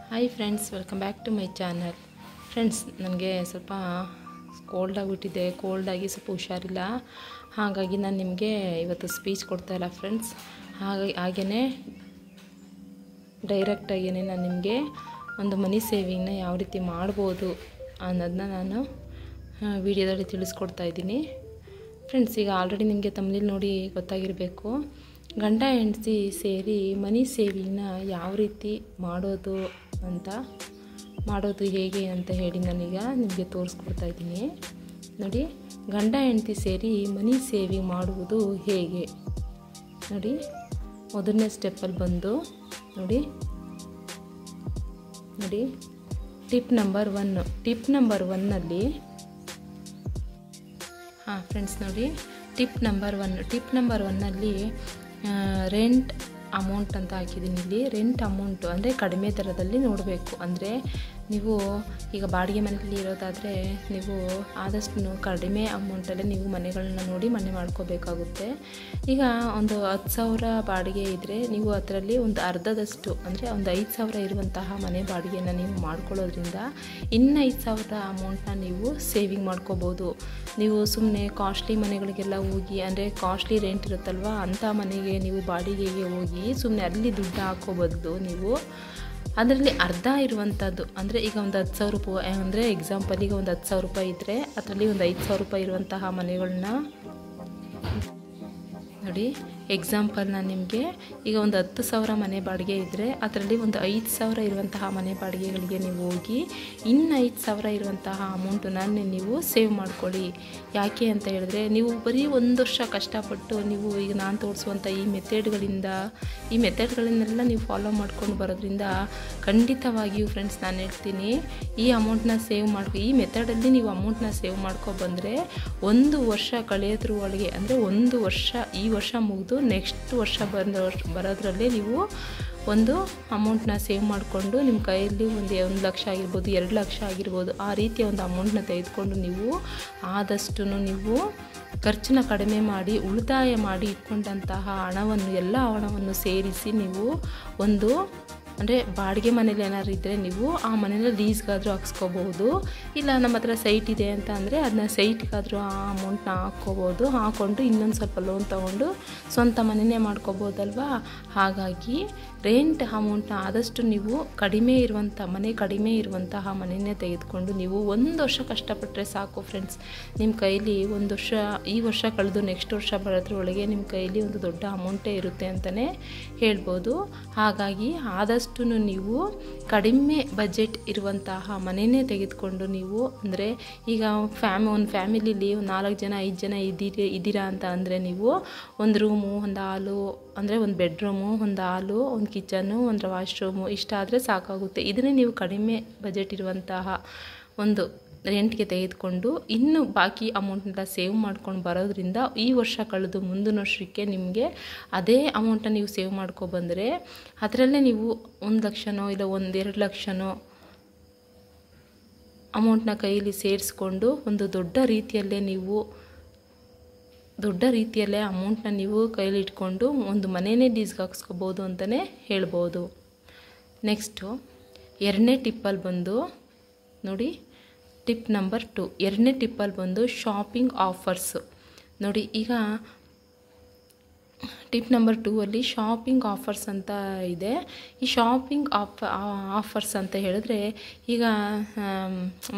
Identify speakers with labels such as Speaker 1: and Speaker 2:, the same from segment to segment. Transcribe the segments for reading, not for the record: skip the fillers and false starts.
Speaker 1: Hi friends, welcome back to my channel. Friends, ನನಗೆ ಸ್ವಲ್ಪ cold ಆಗಿಬಿಟ್ಟಿದೆ. ಕೋಲ್ಡಾಗಿ ಸ್ವಲ್ಪ ಹುಷಾರಿಲ್ಲ. ಹಾಗಾಗಿ ನಾನು ನಿಮಗೆ ಇವತ್ತು ಸ್ಪೀಚ್ ಕೊಡ್ತಾಯಿಲ್ಲ ಫ್ರೆಂಡ್ಸ್. ಹಾಗೆಯೇ ಡೈರೆಕ್ಟಾಗಿ ನಾನು ನಿಮಗೆ ಒಂದು ಮನಿ ಸೇವಿಂಗ್ನ ಯಾವ ರೀತಿ ಮಾಡ್ಬೋದು ಅನ್ನೋದನ್ನ ನಾನು ವಿಡಿಯೋದಲ್ಲಿ ತಿಳಿಸ್ಕೊಡ್ತಾ ಇದ್ದೀನಿ ಫ್ರೆಂಡ್ಸ್. ಈಗ ಆಲ್ರೆಡಿ ನಿಮಗೆ ತಮಿಳಲ್ಲಿ ನೋಡಿ ಗೊತ್ತಾಗಿರಬೇಕು. ಗಂಡ ಹೆಂಡತಿ ಸೇರಿ ಮನಿ ಸೇವಿಂಗ್ನ ಯಾವ ರೀತಿ ಮಾಡೋದು ಹೇಗೆ ಅಂತ ಹೇಳಿ ನಾನೀಗ ನಿಮಗೆ ತೋರಿಸ್ಕೊಡ್ತಾ ಇದ್ದೀನಿ ನೋಡಿ. ಗಂಡ ಹೆಂಡತಿ ಸೇರಿ ಮನಿ ಸೇವಿಂಗ್ ಮಾಡುವುದು ಹೇಗೆ ನೋಡಿ. ಮೊದಲನೇ ಸ್ಟೆಪ್ಪಲ್ಲಿ ಬಂದು ನೋಡಿ ಟಿಪ್ ನಂಬರ್ 1ನಲ್ಲಿ ಫ್ರೆಂಡ್ಸ್ ನೋಡಿ, ಟಿಪ್ ನಂಬರ್ 1ನಲ್ಲಿ ರೆಂಟ್ ಅಮೌಂಟ್ ಅಂತ ಹಾಕಿದ್ದೀನಿ. ಇಲ್ಲಿ ರೆಂಟ್ ಅಮೌಂಟು ಅಂದರೆ ಕಡಿಮೆ ದರದಲ್ಲಿ ನೋಡಬೇಕು. ಅಂದರೆ ನೀವು ಈಗ ಬಾಡಿಗೆ ಮನೆಯಲ್ಲಿ ಇರೋದಾದರೆ ನೀವು ಆದಷ್ಟು ಕಡಿಮೆ ಅಮೌಂಟಲ್ಲೇ ನೀವು ಮನೆಗಳನ್ನ ನೋಡಿ ಮನೆ ಮಾಡ್ಕೋಬೇಕಾಗುತ್ತೆ. ಈಗ ಒಂದು 10,000 ಬಾಡಿಗೆ ಇದ್ದರೆ ನೀವು ಅದರಲ್ಲಿ ಒಂದು ಅರ್ಧದಷ್ಟು ಅಂದರೆ ಒಂದು 5,000 ಇರುವಂತಹ ಮನೆ ಬಾಡಿಗೆನ ನೀವು ಮಾಡ್ಕೊಳ್ಳೋದ್ರಿಂದ ಇನ್ನು 5,000 ಅಮೌಂಟನ್ನ ನೀವು ಸೇವಿಂಗ್ ಮಾಡ್ಕೋಬೋದು. ನೀವು ಸುಮ್ಮನೆ ಕಾಸ್ಟ್ಲಿ ಮನೆಗಳಿಗೆಲ್ಲ ಹೋಗಿ, ಅಂದರೆ ಕಾಸ್ಟ್ಲಿ ರೆಂಟ್ ಇರುತ್ತಲ್ವ ಅಂಥ ಮನೆಗೆ ನೀವು ಬಾಡಿಗೆಗೆ ಹೋಗಿ ಸುಮ್ಮನೆ ಅಲ್ಲಿ ದುಡ್ಡು ಹಾಕೋ ಬದಲು ನೀವು ಅದರಲ್ಲಿ ಅರ್ಧ ಇರುವಂಥದ್ದು, ಅಂದರೆ ಈಗ ಒಂದು 10,000 ರೂಪಾಯಿ ಅಂದರೆ ಎಕ್ಸಾಂಪಲ್, ಈಗ ಒಂದು 10,000 ರೂಪಾಯಿ ಇದ್ದರೆ ಅದರಲ್ಲಿ ಒಂದು 5,000 ರೂಪಾಯಿ ಇರುವಂತಹ ಮನೆಗಳನ್ನ ನೋಡಿ. ಎಕ್ಸಾಂಪಲ್ ನಾನು ನಿಮಗೆ ಈಗ ಒಂದು 10,000 ಮನೆ ಬಾಡಿಗೆ ಇದ್ದರೆ ಅದರಲ್ಲಿ ಒಂದು 5,000 ಇರುವಂತಹ ಮನೆ ಬಾಡಿಗೆಗಳಿಗೆ ನೀವು ಹೋಗಿ ಇನ್ನು 5,000 ಇರುವಂತಹ ಅಮೌಂಟನ್ನ ನೀವು ಸೇವ್ ಮಾಡ್ಕೊಳ್ಳಿ. ಯಾಕೆ ಅಂತ ಹೇಳಿದ್ರೆ, ನೀವು ಬರೀ ಒಂದು ವರ್ಷ ಕಷ್ಟಪಟ್ಟು ನೀವು ಈಗ ನಾನು ತೋರಿಸುವಂಥ ಈ ಮೆಥಡ್ಗಳನ್ನೆಲ್ಲ ನೀವು ಫಾಲೋ ಮಾಡ್ಕೊಂಡು ಬರೋದ್ರಿಂದ ಖಂಡಿತವಾಗಿಯೂ ಫ್ರೆಂಡ್ಸ್ ನಾನು ಹೇಳ್ತೀನಿ, ಈ ಅಮೌಂಟನ್ನ ಈ ಮೆಥಡಲ್ಲಿ ನೀವು ಅಮೌಂಟನ್ನ ಸೇವ್ ಬಂದರೆ 1 ವರ್ಷ ಕಳೆಯೋದ್ರ ಒಳಗೆ, ಅಂದರೆ 1 ವರ್ಷ ಈ ವರ್ಷ ಮುಗಿದು ನೆಕ್ಸ್ಟ್ ವರ್ಷ ಬರೋದ್ರಲ್ಲೇ ನೀವು ಒಂದು ಅಮೌಂಟನ್ನ ಸೇವ್ ಮಾಡಿಕೊಂಡು ನಿಮ್ಮ ಕೈಯಲ್ಲಿ ಒಂದು 1 ಲಕ್ಷ ಆಗಿರ್ಬೋದು, 2 ಲಕ್ಷ ಆಗಿರ್ಬೋದು, ಆ ರೀತಿಯ ಒಂದು ಅಮೌಂಟನ್ನ ತೆಗೆದುಕೊಂಡು ನೀವು ಆದಷ್ಟು ನೀವು ಖರ್ಚನ್ನ ಕಡಿಮೆ ಮಾಡಿ ಉಳಿತಾಯ ಮಾಡಿ ಇಟ್ಕೊಂಡಂತಹ ಎಲ್ಲ ಹಣವನ್ನು ಸೇರಿಸಿ ನೀವು ಒಂದು, ಅಂದರೆ ಬಾಡಿಗೆ ಮನೇಲಿ ಏನಾದ್ರು ಇದ್ದರೆ ನೀವು ಆ ಮನೇನ ಲೀಸ್ಗಾದರೂ ಹಾಕ್ಸ್ಕೋಬಹುದು. ಇಲ್ಲ ನಮ್ಮ ಹತ್ರ ಸೈಟ್ ಇದೆ ಅಂತ ಅಂದರೆ ಅದನ್ನ ಸೈಟ್ಗಾದರೂ ಆ ಅಮೌಂಟನ್ನ ಹಾಕ್ಕೊಂಡು ಇನ್ನೊಂದು ಸ್ವಲ್ಪ ಲೋನ್ ತೊಗೊಂಡು ಸ್ವಂತ ಮನೆಯೇ ಮಾಡ್ಕೋಬೋದಲ್ವಾ. ಹಾಗಾಗಿ ರೆಂಟ್ ಅಮೌಂಟನ್ನ ಆದಷ್ಟು ನೀವು ಕಡಿಮೆ ಇರುವಂತಹ ಮನೆಯೇ ತೆಗೆದುಕೊಂಡು ನೀವು 1 ವರ್ಷ ಕಷ್ಟಪಟ್ಟರೆ ಸಾಕು ಫ್ರೆಂಡ್ಸ್. ನಿಮ್ಮ ಕೈಲಿ 1 ವರ್ಷ, ಈ ವರ್ಷ ಕಳೆದು ನೆಕ್ಸ್ಟ್ ವರ್ಷ ಬರೋದ್ರೊಳಗೆ ನಿಮ್ಮ ಕೈಲಿ ಒಂದು ದೊಡ್ಡ ಅಮೌಂಟೇ ಇರುತ್ತೆ ಅಂತಲೇ ಹೇಳ್ಬೋದು. ಹಾಗಾಗಿ ಆದಷ್ಟು ನೀವು ಕಡಿಮೆ ಬಜೆಟ್ ಇರುವಂತಹ ಮನೆಯೇ ತೆಗೆದುಕೊಂಡು ನೀವು, ಅಂದರೆ ಈಗ ಒಂದು ಫ್ಯಾಮಿಲಿಲಿ 4 ಜನ 5 ಜನ ಇದ್ದೀರಾ ಅಂತ ಅಂದರೆ ನೀವು ಒಂದು ರೂಮು, ಒಂದು ಹಾಲು, ಅಂದರೆ ಒಂದು ಬೆಡ್ರೂಮು, ಒಂದು ಹಾಲು, ಒಂದು ಕಿಚನ್ನು, ಒಂದು ವಾಶ್ರೂಮು ಇಷ್ಟಾದರೆ ಸಾಕಾಗುತ್ತೆ. ಇದನ್ನೇ ನೀವು ಕಡಿಮೆ ಬಜೆಟ್ ಇರುವಂತಹ ಒಂದು ರೆಂಟ್ಗೆ ತೆಗೆದುಕೊಂಡು ಇನ್ನು ಬಾಕಿ ಅಮೌಂಟ್ನೆಲ್ಲ ಸೇವ್ ಮಾಡ್ಕೊಂಡು ಬರೋದ್ರಿಂದ ಈ ವರ್ಷ ಕಳೆದು ಮುಂದಿನ ವರ್ಷಕ್ಕೆ ನಿಮಗೆ ಅದೇ ಅಮೌಂಟನ್ನು ನೀವು ಸೇವ್ ಬಂದರೆ ಅದರಲ್ಲೇ ನೀವು 1 ಲಕ್ಷನೋ ಇಲ್ಲ 1-2 ಲಕ್ಷನೋ ಅಮೌಂಟನ್ನ ಕೈಯಲ್ಲಿ ಸೇರಿಸ್ಕೊಂಡು ಒಂದು ದೊಡ್ಡ ರೀತಿಯಲ್ಲೇ ಅಮೌಂಟನ್ನ ನೀವು ಕೈಲಿ ಇಟ್ಕೊಂಡು ಒಂದು ಮನೆಯೇ ಲೀಸ್ಗೆ ಹಾಕ್ಸ್ಕೋಬೋದು ಅಂತಲೇ ಹೇಳ್ಬೋದು. ನೆಕ್ಸ್ಟು 2ನೇ ಟಿಪ್ಪಲ್ಲಿ ಬಂದು ನೋಡಿ, ಟಿಪ್ ನಂಬರ್ 2. 2ನೇ ಟಿಪ್ಪಲ್ಲಿ ಬಂದು ಶಾಪಿಂಗ್ ಆಫರ್ಸು ನೋಡಿ. ಈಗ ಟಿಪ್ ನಂಬರ್ 2ಅಲ್ಲಿ ಶಾಪಿಂಗ್ ಆಫರ್ಸ್ ಅಂತ ಇದೆ. ಈ ಶಾಪಿಂಗ್ ಆಫರ್ಸ್ ಅಂತ ಹೇಳಿದ್ರೆ, ಈಗ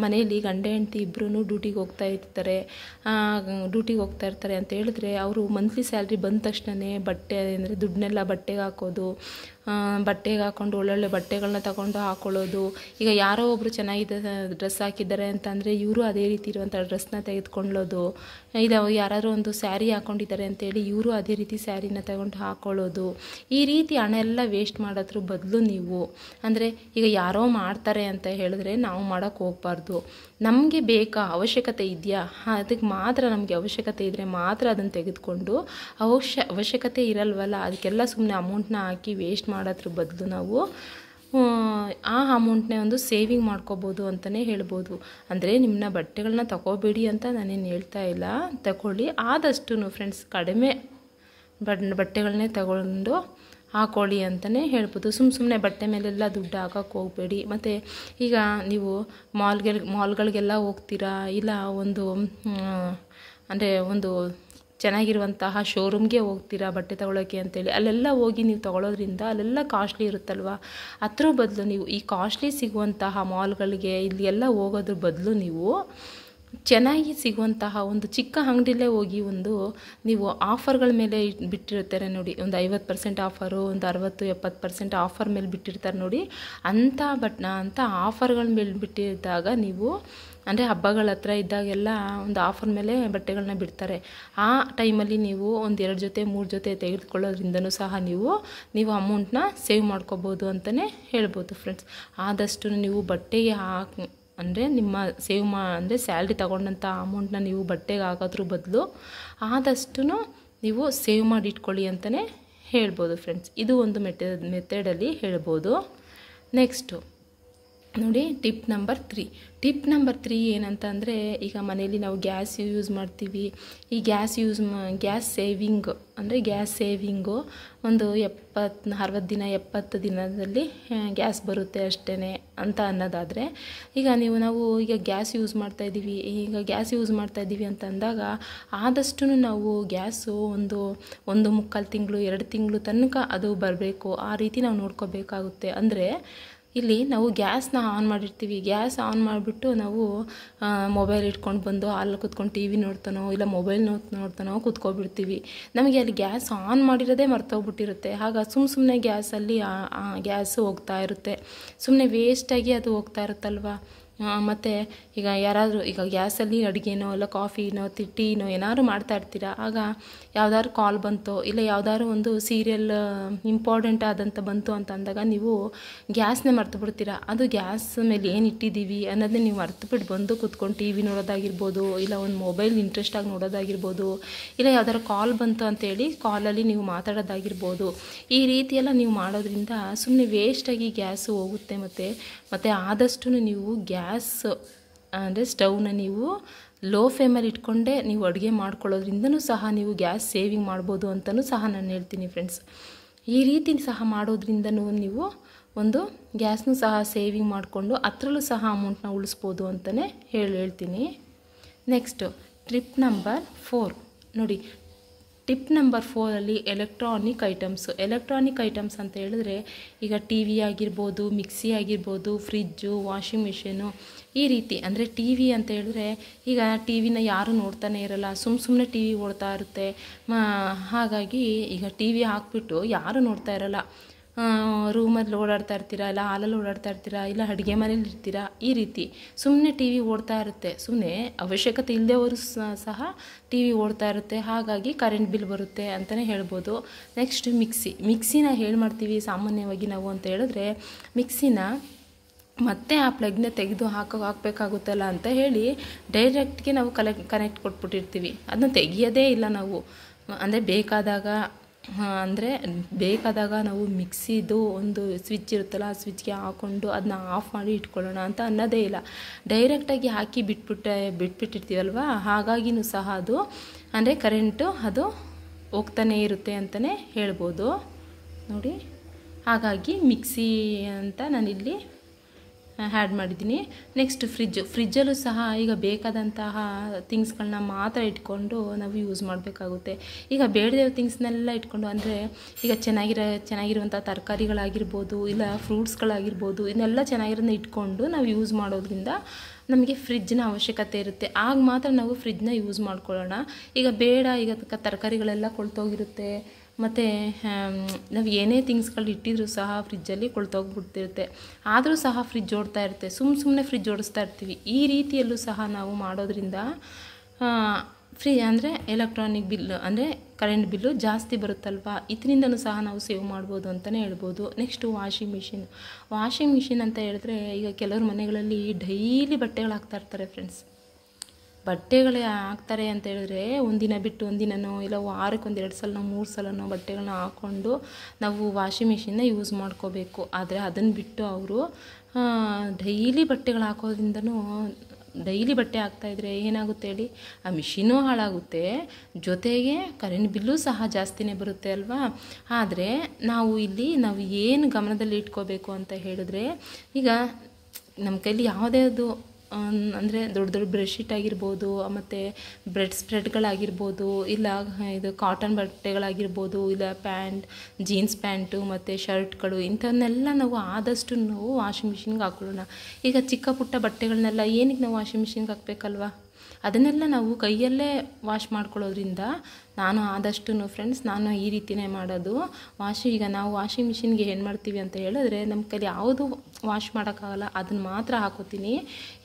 Speaker 1: ಮನೆಯಲ್ಲಿ ಗಂಡ ಹೆಂಡತಿ ಇಬ್ಬರೂ ಡ್ಯೂಟಿಗೆ ಹೋಗ್ತಾ ಇರ್ತಾರೆ ಅಂತ ಹೇಳಿದ್ರೆ, ಅವರು ಮಂತ್ಲಿ ಸ್ಯಾಲ್ರಿ ಬಂದ ತಕ್ಷಣವೇ ಅಂದರೆ ದುಡ್ಡನ್ನೆಲ್ಲ ಬಟ್ಟೆಗೆ ಹಾಕ್ಕೊಂಡು ಒಳ್ಳೊಳ್ಳೆ ಬಟ್ಟೆಗಳನ್ನ ತಗೊಂಡು ಹಾಕೊಳ್ಳೋದು. ಈಗ ಯಾರೋ ಒಬ್ಬರು ಚೆನ್ನಾಗಿದೆ ಡ್ರೆಸ್ ಹಾಕಿದ್ದಾರೆ ಅಂತಂದರೆ ಇವರು ಅದೇ ರೀತಿ ಇರುವಂಥ ಡ್ರೆಸ್ನ ತೆಗೆದುಕೊಳ್ಳೋದು. ಇಲ್ಲ ಯಾರಾದರೂ ಒಂದು ಸ್ಯಾರಿ ಹಾಕ್ಕೊಂಡಿದ್ದಾರೆ ಅಂತೇಳಿ ಇವರು ಅದೇ ರೀತಿ ಸ್ಯಾರಿನ ತಗೊಂಡು ಹಾಕೊಳ್ಳೋದು. ಈ ರೀತಿ ಹಣ ಎಲ್ಲ ವೇಸ್ಟ್ ಮಾಡೋದ್ರ ಬದಲು ನೀವು, ಅಂದರೆ ಈಗ ಯಾರೋ ಮಾಡ್ತಾರೆ ಅಂತ ಹೇಳಿದ್ರೆ ನಾವು ಮಾಡೋಕ್ಕೆ ಹೋಗಬಾರ್ದು. ನಮಗೆ ಬೇಕಾ, ಅವಶ್ಯಕತೆ ಇದೆಯಾ, ಅದಕ್ಕೆ ಮಾತ್ರ ನಮಗೆ ಅವಶ್ಯಕತೆ ಇದ್ದರೆ ಮಾತ್ರ ಅದನ್ನು ತೆಗೆದುಕೊಂಡು, ಅವಶ್ಯಕತೆ ಇರಲ್ವಲ್ಲ ಅದಕ್ಕೆಲ್ಲ ಸುಮ್ಮನೆ ಅಮೌಂಟನ್ನ ಹಾಕಿ ವೇಸ್ಟ್ ಮಾಡೋದ್ರ ಬದಲು ನಾವು ಆ ಅಮೌಂಟ್ನೇ ಒಂದು ಸೇವಿಂಗ್ ಮಾಡ್ಕೋಬೋದು ಅಂತಲೇ ಹೇಳ್ಬೋದು. ಅಂದರೆ ನಿಮ್ಮನ್ನ ಬಟ್ಟೆಗಳನ್ನ ತಗೋಬೇಡಿ ಅಂತ ನಾನೇನು ಹೇಳ್ತಾ ಇಲ್ಲ, ತಗೊಳ್ಳಿ. ಆದಷ್ಟು ಫ್ರೆಂಡ್ಸ್ ಕಡಿಮೆ ಬಟ್ಟೆಗಳನ್ನೇ ತಗೊಂಡು ಹಾಕೊಳ್ಳಿ ಅಂತಲೇ ಹೇಳ್ಬೋದು. ಸುಮ್ಮನೆ ಬಟ್ಟೆ ಮೇಲೆಲ್ಲ ದುಡ್ಡು ಹಾಕೋಕ್ಕೆ ಹೋಗಬೇಡಿ. ಮತ್ತು ಈಗ ನೀವು ಮಾಲ್ಗಳಿಗೆಲ್ಲ ಹೋಗ್ತೀರಾ, ಇಲ್ಲ ಅಂದರೆ ಒಂದು ಚೆನ್ನಾಗಿರುವಂತಹ ಶೋರೂಮ್ಗೆ ಹೋಗ್ತೀರಾ ಬಟ್ಟೆ ತೊಗೊಳೋಕ್ಕೆ ಅಂತೇಳಿ, ಅಲ್ಲೆಲ್ಲ ಹೋಗಿ ನೀವು ತೊಗೊಳೋದ್ರಿಂದ ಅಲ್ಲೆಲ್ಲ ಕಾಸ್ಟ್ಲಿ ಇರುತ್ತಲ್ವ. ಅದ್ರ ಬದಲು ನೀವು ಈ ಕಾಸ್ಟ್ಲಿ ಸಿಗುವಂತಹ ಮಾಲ್ಗಳಿಗೆ ಇಲ್ಲಿ ಎಲ್ಲ ಹೋಗೋದ್ರ ಬದಲು ನೀವು ಚೆನ್ನಾಗಿ ಸಿಗುವಂತಹ ಒಂದು ಚಿಕ್ಕ ಅಂಗಡಿಲೇ ಹೋಗಿ ನೀವು ಆಫರ್ಗಳ ಮೇಲೆ ಬಿಟ್ಟಿರ್ತಾರೆ ನೋಡಿ, ಒಂದು 50% ಆಫರು, ಒಂದು 60-70% ಆಫರ್ ಮೇಲೆ ಬಿಟ್ಟಿರ್ತಾರೆ ನೋಡಿ, ಅಂಥ ಆಫರ್ಗಳ ಮೇಲೆ ಬಿಟ್ಟಿದ್ದಾಗ ನೀವು ಅಂದರೆ ಹಬ್ಬಗಳ ಹತ್ರ ಇದ್ದಾಗೆಲ್ಲ ಒಂದು ಆಫರ್ ಮೇಲೆ ಬಟ್ಟೆಗಳನ್ನ ಬಿಡ್ತಾರೆ. ಆ ಟೈಮಲ್ಲಿ ನೀವು ಒಂದು 2 ಜೊತೆ 3 ಜೊತೆ ತೆಗೆದುಕೊಳ್ಳೋದ್ರಿಂದನೂ ಸಹ ನೀವು ಅಮೌಂಟನ್ನ ಸೇವ್ ಮಾಡ್ಕೋಬೋದು ಅಂತಲೇ ಹೇಳ್ಬೋದು ಫ್ರೆಂಡ್ಸ್. ಆದಷ್ಟು ನೀವು ಬಟ್ಟೆಗೆ ಅಂದರೆ ನಿಮ್ಮ ಅಂದರೆ ಸ್ಯಾಲ್ರಿ ತಗೊಂಡಂಥ ಅಮೌಂಟನ್ನ ನೀವು ಬಟ್ಟೆಗೆ ಹಾಕೋದ್ರ ಬದಲು ಆದಷ್ಟು ನೀವು ಸೇವ್ ಮಾಡಿ ಇಟ್ಕೊಳ್ಳಿ ಅಂತಲೇ ಹೇಳ್ಬೋದು ಫ್ರೆಂಡ್ಸ್. ಇದು ಒಂದು ಮೆಥಡಲ್ಲಿ ಹೇಳ್ಬೋದು. ನೆಕ್ಸ್ಟು ನೋಡಿ, ಟಿಪ್ ನಂಬರ್ 3 ಏನಂತ ಅಂದರೆ, ಈಗ ಮನೇಲಿ ನಾವು ಗ್ಯಾಸ್ ಯೂಸ್ ಮಾಡ್ತೀವಿ. ಈ ಗ್ಯಾಸ್ ಸೇವಿಂಗು ಒಂದು 60 ದಿನ 70 ದಿನದಲ್ಲಿ ಗ್ಯಾಸ್ ಬರುತ್ತೆ ಅಷ್ಟೇ ಅಂತ ಅನ್ನೋದಾದರೆ, ಈಗ ನಾವು ಈಗ ಗ್ಯಾಸ್ ಯೂಸ್ ಮಾಡ್ತಾಯಿದ್ದೀವಿ ಅಂತ ಅಂದಾಗ ಆದಷ್ಟು ನಾವು ಗ್ಯಾಸು ಒಂದು ಮುಕ್ಕಾಲು ತಿಂಗಳು 2 ತಿಂಗಳು ತನಕ ಅದು ಬರಬೇಕು. ಆ ರೀತಿ ನಾವು ನೋಡ್ಕೋಬೇಕಾಗುತ್ತೆ. ಅಂದರೆ ಇಲ್ಲಿ ನಾವು ಗ್ಯಾಸ್ನ ಆನ್ ಮಾಡಿರ್ತೀವಿ, ಗ್ಯಾಸ್ ಆನ್ ಮಾಡಿಬಿಟ್ಟು ನಾವು ಮೊಬೈಲ್ ಇಟ್ಕೊಂಡು ಬಂದು ಅಲ್ಲಿ ಕೂತ್ಕೊಂಡು TV ನೋಡ್ತಾನೋ ಇಲ್ಲ ಮೊಬೈಲ್ ನೋಡ್ತಾನೋ ಕೂತ್ಕೊಬಿಡ್ತೀವಿ. ನಮಗೆ ಅಲ್ಲಿ ಗ್ಯಾಸ್ ಆನ್ ಮಾಡಿರೋದೇ ಮರ್ತೋಗ್ಬಿಟ್ಟಿರುತ್ತೆ. ಆಗ ಸುಮ್ಮನೆ ಗ್ಯಾಸು ಹೋಗ್ತಾ ಇರುತ್ತೆ, ಸುಮ್ಮನೆ ವೇಸ್ಟಾಗಿ ಅದು ಹೋಗ್ತಾ ಇರುತ್ತಲ್ವ. ಮತ್ತು ಈಗ ಯಾರಾದರೂ ಈಗ ಗ್ಯಾಸಲ್ಲಿ ಅಡುಗೆನೋ ಇಲ್ಲ ಕಾಫಿನೋ ಟೀನೋ ಏನಾದ್ರು ಮಾಡ್ತಾ ಇರ್ತೀರಾ, ಆಗ ಯಾವ್ದಾದ್ರು ಕಾಲ್ ಬಂತು ಇಲ್ಲ ಯಾವ್ದಾದ್ರು ಒಂದು ಸೀರಿಯಲ್ ಇಂಪಾರ್ಟೆಂಟ್ ಆದಂಥ ಬಂತು ಅಂತ ಅಂದಾಗ ನೀವು ಗ್ಯಾಸ್ನೇ ಮರ್ತು ಬಿಡ್ತೀರಾ. ಅದು ಗ್ಯಾಸ್ ಮೇಲೆ ಏನು ಇಟ್ಟಿದ್ದೀವಿ ಅನ್ನೋದನ್ನೇ ನೀವು ಮರ್ತುಬಿಟ್ಟು ಬಂದು ಕೂತ್ಕೊಂಡು TV ನೋಡೋದಾಗಿರ್ಬೋದು, ಇಲ್ಲ ಒಂದು ಮೊಬೈಲ್ ಇಂಟ್ರೆಸ್ಟಾಗಿ ನೋಡೋದಾಗಿರ್ಬೋದು, ಇಲ್ಲ ಯಾವ್ದಾದ್ರು ಕಾಲ್ ಬಂತು ಅಂತೇಳಿ ಕಾಲಲ್ಲಿ ನೀವು ಮಾತಾಡೋದಾಗಿರ್ಬೋದು. ಈ ರೀತಿಯೆಲ್ಲ ನೀವು ಮಾಡೋದ್ರಿಂದ ಸುಮ್ಮನೆ ವೇಸ್ಟಾಗಿ ಗ್ಯಾಸು ಹೋಗುತ್ತೆ. ಮತ್ತು ಆದಷ್ಟು ನೀವು ಗ್ಯಾಸ್ ಅಂದರೆ ಸ್ಟವ್ನ ನೀವು ಲೋ ಫ್ಲೇಮಲ್ಲಿ ಇಟ್ಕೊಂಡೇ ನೀವು ಅಡುಗೆ ಮಾಡ್ಕೊಳ್ಳೋದ್ರಿಂದನೂ ಸಹ ನೀವು ಗ್ಯಾಸ್ ಸೇವಿಂಗ್ ಮಾಡ್ಬೋದು ಅಂತಲೂ ಸಹ ನಾನು ಹೇಳ್ತೀನಿ ಫ್ರೆಂಡ್ಸ್. ಈ ರೀತಿ ಸಹ ಮಾಡೋದ್ರಿಂದನೂ ನೀವು ಒಂದು ಗ್ಯಾಸ್ನೂ ಸಹ ಸೇವಿಂಗ್ ಮಾಡಿಕೊಂಡು ಅದರಲ್ಲೂ ಸಹ ಅಮೌಂಟನ್ನ ಉಳಿಸ್ಬೋದು ಅಂತಲೇ ಹೇಳ್ತೀನಿ. ನೆಕ್ಸ್ಟು ಟಿಪ್ ನಂಬರ್ 4 ನೋಡಿ. ಟಿಪ್ ನಂಬರ್ 4ಅಲ್ಲಿ ಎಲೆಕ್ಟ್ರಾನಿಕ್ ಐಟಮ್ಸ್ ಅಂತ ಹೇಳಿದ್ರೆ, ಈಗ TV ಆಗಿರ್ಬೋದು, ಮಿಕ್ಸಿ ಆಗಿರ್ಬೋದು, ಫ್ರಿಜ್ಜು, ವಾಷಿಂಗ್ ಮಿಷಿನು, ಈ ರೀತಿ. ಅಂದರೆ TV ಅಂತ ಹೇಳಿದ್ರೆ, ಈಗ TVನ ಯಾರೂ ನೋಡ್ತಾನೆ ಇರಲ್ಲ, ಸುಮ್ಮನೆ TV ಓಡ್ತಾ ಇರುತ್ತೆ. ಹಾಗಾಗಿ ಈಗ TV ಹಾಕ್ಬಿಟ್ಟು ಯಾರೂ ನೋಡ್ತಾ ಇರಲ್ಲ, ರೂಮಲ್ಲಿ ಓಡಾಡ್ತಾ ಇರ್ತೀರಾ, ಇಲ್ಲ ಹಾಲಲ್ಲಿ ಓಡಾಡ್ತಾ ಇರ್ತೀರಾ, ಇಲ್ಲ ಅಡುಗೆ ಮನೇಲಿ ಇರ್ತೀರಾ, ಈ ರೀತಿ ಸುಮ್ಮನೆ TV ಓಡ್ತಾ ಇರುತ್ತೆ. ಸುಮ್ಮನೆ ಅವಶ್ಯಕತೆ ಇಲ್ಲದೆವರು ಸಹ TV ಓಡ್ತಾ ಇರುತ್ತೆ. ಹಾಗಾಗಿ ಕರೆಂಟ್ ಬಿಲ್ ಬರುತ್ತೆ ಅಂತಲೇ ಹೇಳ್ಬೋದು. ನೆಕ್ಸ್ಟ್ ಮಿಕ್ಸಿನ ಮಾಡ್ತೀವಿ ಸಾಮಾನ್ಯವಾಗಿ ನಾವು ಅಂತ ಹೇಳಿದ್ರೆ, ಮಿಕ್ಸಿನ ಮತ್ತೆ ಆ ಪ್ಲಗ್ನ ತೆಗೆದು ಹಾಕಬೇಕಾಗುತ್ತಲ್ಲ ಅಂತ ಹೇಳಿ ಡೈರೆಕ್ಟ್ಗೆ ನಾವು ಕನೆಕ್ಟ್ ಕೊಟ್ಬಿಟ್ಟಿರ್ತೀವಿ. ಅದನ್ನ ತೆಗಿಯೋದೇ ಇಲ್ಲ ನಾವು. ಅಂದರೆ ಬೇಕಾದಾಗ ನಾವು ಮಿಕ್ಸಿದು ಒಂದು ಸ್ವಿಚ್ ಇರುತ್ತಲ್ಲ, ಆ ಸ್ವಿಚ್ಗೆ ಹಾಕ್ಕೊಂಡು ಅದನ್ನ ಆಫ್ ಮಾಡಿ ಇಟ್ಕೊಳ್ಳೋಣ ಅಂತ ಅನ್ನೋದೇ ಇಲ್ಲ. ಡೈರೆಕ್ಟಾಗಿ ಹಾಕಿ ಬಿಟ್ಬಿಟ್ಟಿರ್ತೀವಲ್ವ, ಹಾಗಾಗಿನೂ ಸಹ ಅದು ಅಂದರೆ ಕರೆಂಟು ಅದು ಹೋಗ್ತಾನೇ ಇರುತ್ತೆ ಅಂತಲೇ ಹೇಳ್ಬೋದು ನೋಡಿ. ಹಾಗಾಗಿ ಮಿಕ್ಸಿ ಅಂತ ನಾನಿಲ್ಲಿ ಆ್ಯಡ್ ಮಾಡಿದ್ದೀನಿ. ನೆಕ್ಸ್ಟ್ ಫ್ರಿಜ್ಜಲ್ಲೂ ಸಹ ಈಗ ಬೇಕಾದಂತಹ ಥಿಂಗ್ಸ್ಗಳನ್ನ ಮಾತ್ರ ಇಟ್ಕೊಂಡು ನಾವು ಯೂಸ್ ಮಾಡಬೇಕಾಗುತ್ತೆ. ಈಗ ಬೇಡದೇ ಥಿಂಗ್ಸ್ನೆಲ್ಲ ಇಟ್ಕೊಂಡು, ಅಂದರೆ ಈಗ ಚೆನ್ನಾಗಿರುವಂಥ ತರಕಾರಿಗಳಾಗಿರ್ಬೋದು, ಇಲ್ಲ ಫ್ರೂಟ್ಸ್ಗಳಾಗಿರ್ಬೋದು, ಇದನ್ನೆಲ್ಲ ಚೆನ್ನಾಗಿರೋದನ್ನ ಇಟ್ಕೊಂಡು ನಾವು ಯೂಸ್ ಮಾಡೋದ್ರಿಂದ ನಮಗೆ ಫ್ರಿಜ್ನ ಅವಶ್ಯಕತೆ ಇರುತ್ತೆ. ಆಗ ಮಾತ್ರ ನಾವು ಫ್ರಿಜ್ನ ಯೂಸ್ ಮಾಡ್ಕೊಳ್ಳೋಣ. ಈಗ ಈಗ ತರಕಾರಿಗಳೆಲ್ಲ ಕೊಳ್ತೋಗಿರುತ್ತೆ, ಮತ್ತು ನಾವು ಏನೇ ಥಿಂಗ್ಸ್ಗಳು ಇಟ್ಟಿದ್ರೂ ಸಹ ಫ್ರಿಜ್ಜಲ್ಲಿ ಕೊಳ್ತೋಗ್ಬಿಡ್ತಿರುತ್ತೆ. ಆದರೂ ಸಹ ಫ್ರಿಜ್ ಓಡ್ತಾ ಇರುತ್ತೆ, ಸುಮ್ಮನೆ ಫ್ರಿಜ್ ಓಡಿಸ್ತಾ ಇರ್ತೀವಿ. ಈ ರೀತಿಯಲ್ಲೂ ಸಹ ನಾವು ಮಾಡೋದ್ರಿಂದ ಅಂದರೆ ಎಲೆಕ್ಟ್ರಾನಿಕ್ ಬಿಲ್ಲು ಅಂದರೆ ಕರೆಂಟ್ ಬಿಲ್ಲು ಜಾಸ್ತಿ ಬರುತ್ತಲ್ವ, ಇದರಿಂದನೂ ಸಹ ನಾವು ಸೇವ್ ಮಾಡ್ಬೋದು ಅಂತಲೇ ಹೇಳ್ಬೋದು. ನೆಕ್ಸ್ಟು ವಾಷಿಂಗ್ ಮಿಷಿನ್ ಅಂತ ಹೇಳಿದ್ರೆ, ಈಗ ಕೆಲವ್ರ ಮನೆಗಳಲ್ಲಿ ಡೈಲಿ ಬಟ್ಟೆಗಳು ಹಾಕ್ತಾ ಇರ್ತಾರೆ ಫ್ರೆಂಡ್ಸ್. ಬಟ್ಟೆಗಳೇ ಹಾಕ್ತಾರೆ ಅಂತ ಹೇಳಿದ್ರೆ, ಒಂದಿನ ಬಿಟ್ಟು ಒಂದಿನನೋ ಇಲ್ಲ ವಾರಕ್ಕೆ 1-2 ಸಲನೋ 3 ಸಲನೋ ಬಟ್ಟೆಗಳನ್ನ ಹಾಕ್ಕೊಂಡು ನಾವು ವಾಷಿಂಗ್ ಮಿಷಿನ್ನ ಯೂಸ್ ಮಾಡ್ಕೋಬೇಕು. ಆದರೆ ಅದನ್ನು ಬಿಟ್ಟು ಅವರು ಡೈಲಿ ಬಟ್ಟೆಗಳು ಹಾಕೋದ್ರಿಂದನೂ ಡೈಲಿ ಬಟ್ಟೆ ಹಾಕ್ತಾಯಿದ್ರೆ ಏನಾಗುತ್ತೆ ಹೇಳಿ, ಆ ಮಿಷಿನೂ ಹಾಳಾಗುತ್ತೆ, ಜೊತೆಗೆ ಕರೆಂಟ್ ಬಿಲ್ಲು ಸಹ ಜಾಸ್ತಿನೇ ಬರುತ್ತೆ ಅಲ್ವಾ. ಆದರೆ ನಾವು ಏನು ಗಮನದಲ್ಲಿ ಇಟ್ಕೋಬೇಕು ಅಂತ ಹೇಳಿದ್ರೆ, ಈಗ ನಮ್ಮ ಕೈಲಿ ಯಾವುದ್ಯಾವುದು ಅಂದರೆ ದೊಡ್ಡ ದೊಡ್ಡ ಬೆಡ್ಶೀಟ್ ಆಗಿರ್ಬೋದು, ಮತ್ತು ಸ್ಪ್ರೆಡ್ಗಳಾಗಿರ್ಬೋದು, ಇಲ್ಲ ಇದು ಕಾಟನ್ ಬಟ್ಟೆಗಳಾಗಿರ್ಬೋದು, ಇಲ್ಲ ಜೀನ್ಸ್ ಪ್ಯಾಂಟು ಮತ್ತು ಶರ್ಟ್ಗಳು, ಇಂಥವನ್ನೆಲ್ಲ ನಾವು ಆದಷ್ಟು ನಾವು ವಾಷಿಂಗ್ ಮಿಷಿನ್ಗೆ ಹಾಕೊಳ್ಳೋಣ. ಈಗ ಚಿಕ್ಕ ಪುಟ್ಟ ಬಟ್ಟೆಗಳನ್ನೆಲ್ಲ ಏನಕ್ಕೆ ನಾವು ವಾಷಿಂಗ್ ಮಿಷಿನ್ಗೆ ಹಾಕಬೇಕಲ್ವ, ಅದನ್ನೆಲ್ಲ ನಾವು ಕೈಯಲ್ಲೇ ವಾಶ್ ಮಾಡ್ಕೊಳ್ಳೋದ್ರಿಂದ ನಾನು ಆದಷ್ಟು ಫ್ರೆಂಡ್ಸ್ ನಾನು ಈ ರೀತಿಯೇ ಮಾಡೋದು. ಈಗ ನಾವು ವಾಷಿಂಗ್ ಮಿಷಿನ್ಗೆ ಏನು ಮಾಡ್ತೀವಿ ಅಂತ ಹೇಳಿದ್ರೆ, ನಮ್ಮ ಕೈಲಿ ಯಾವುದು ವಾಶ್ ಮಾಡೋಕ್ಕಾಗಲ್ಲ ಅದನ್ನು ಮಾತ್ರ ಹಾಕೋತೀನಿ.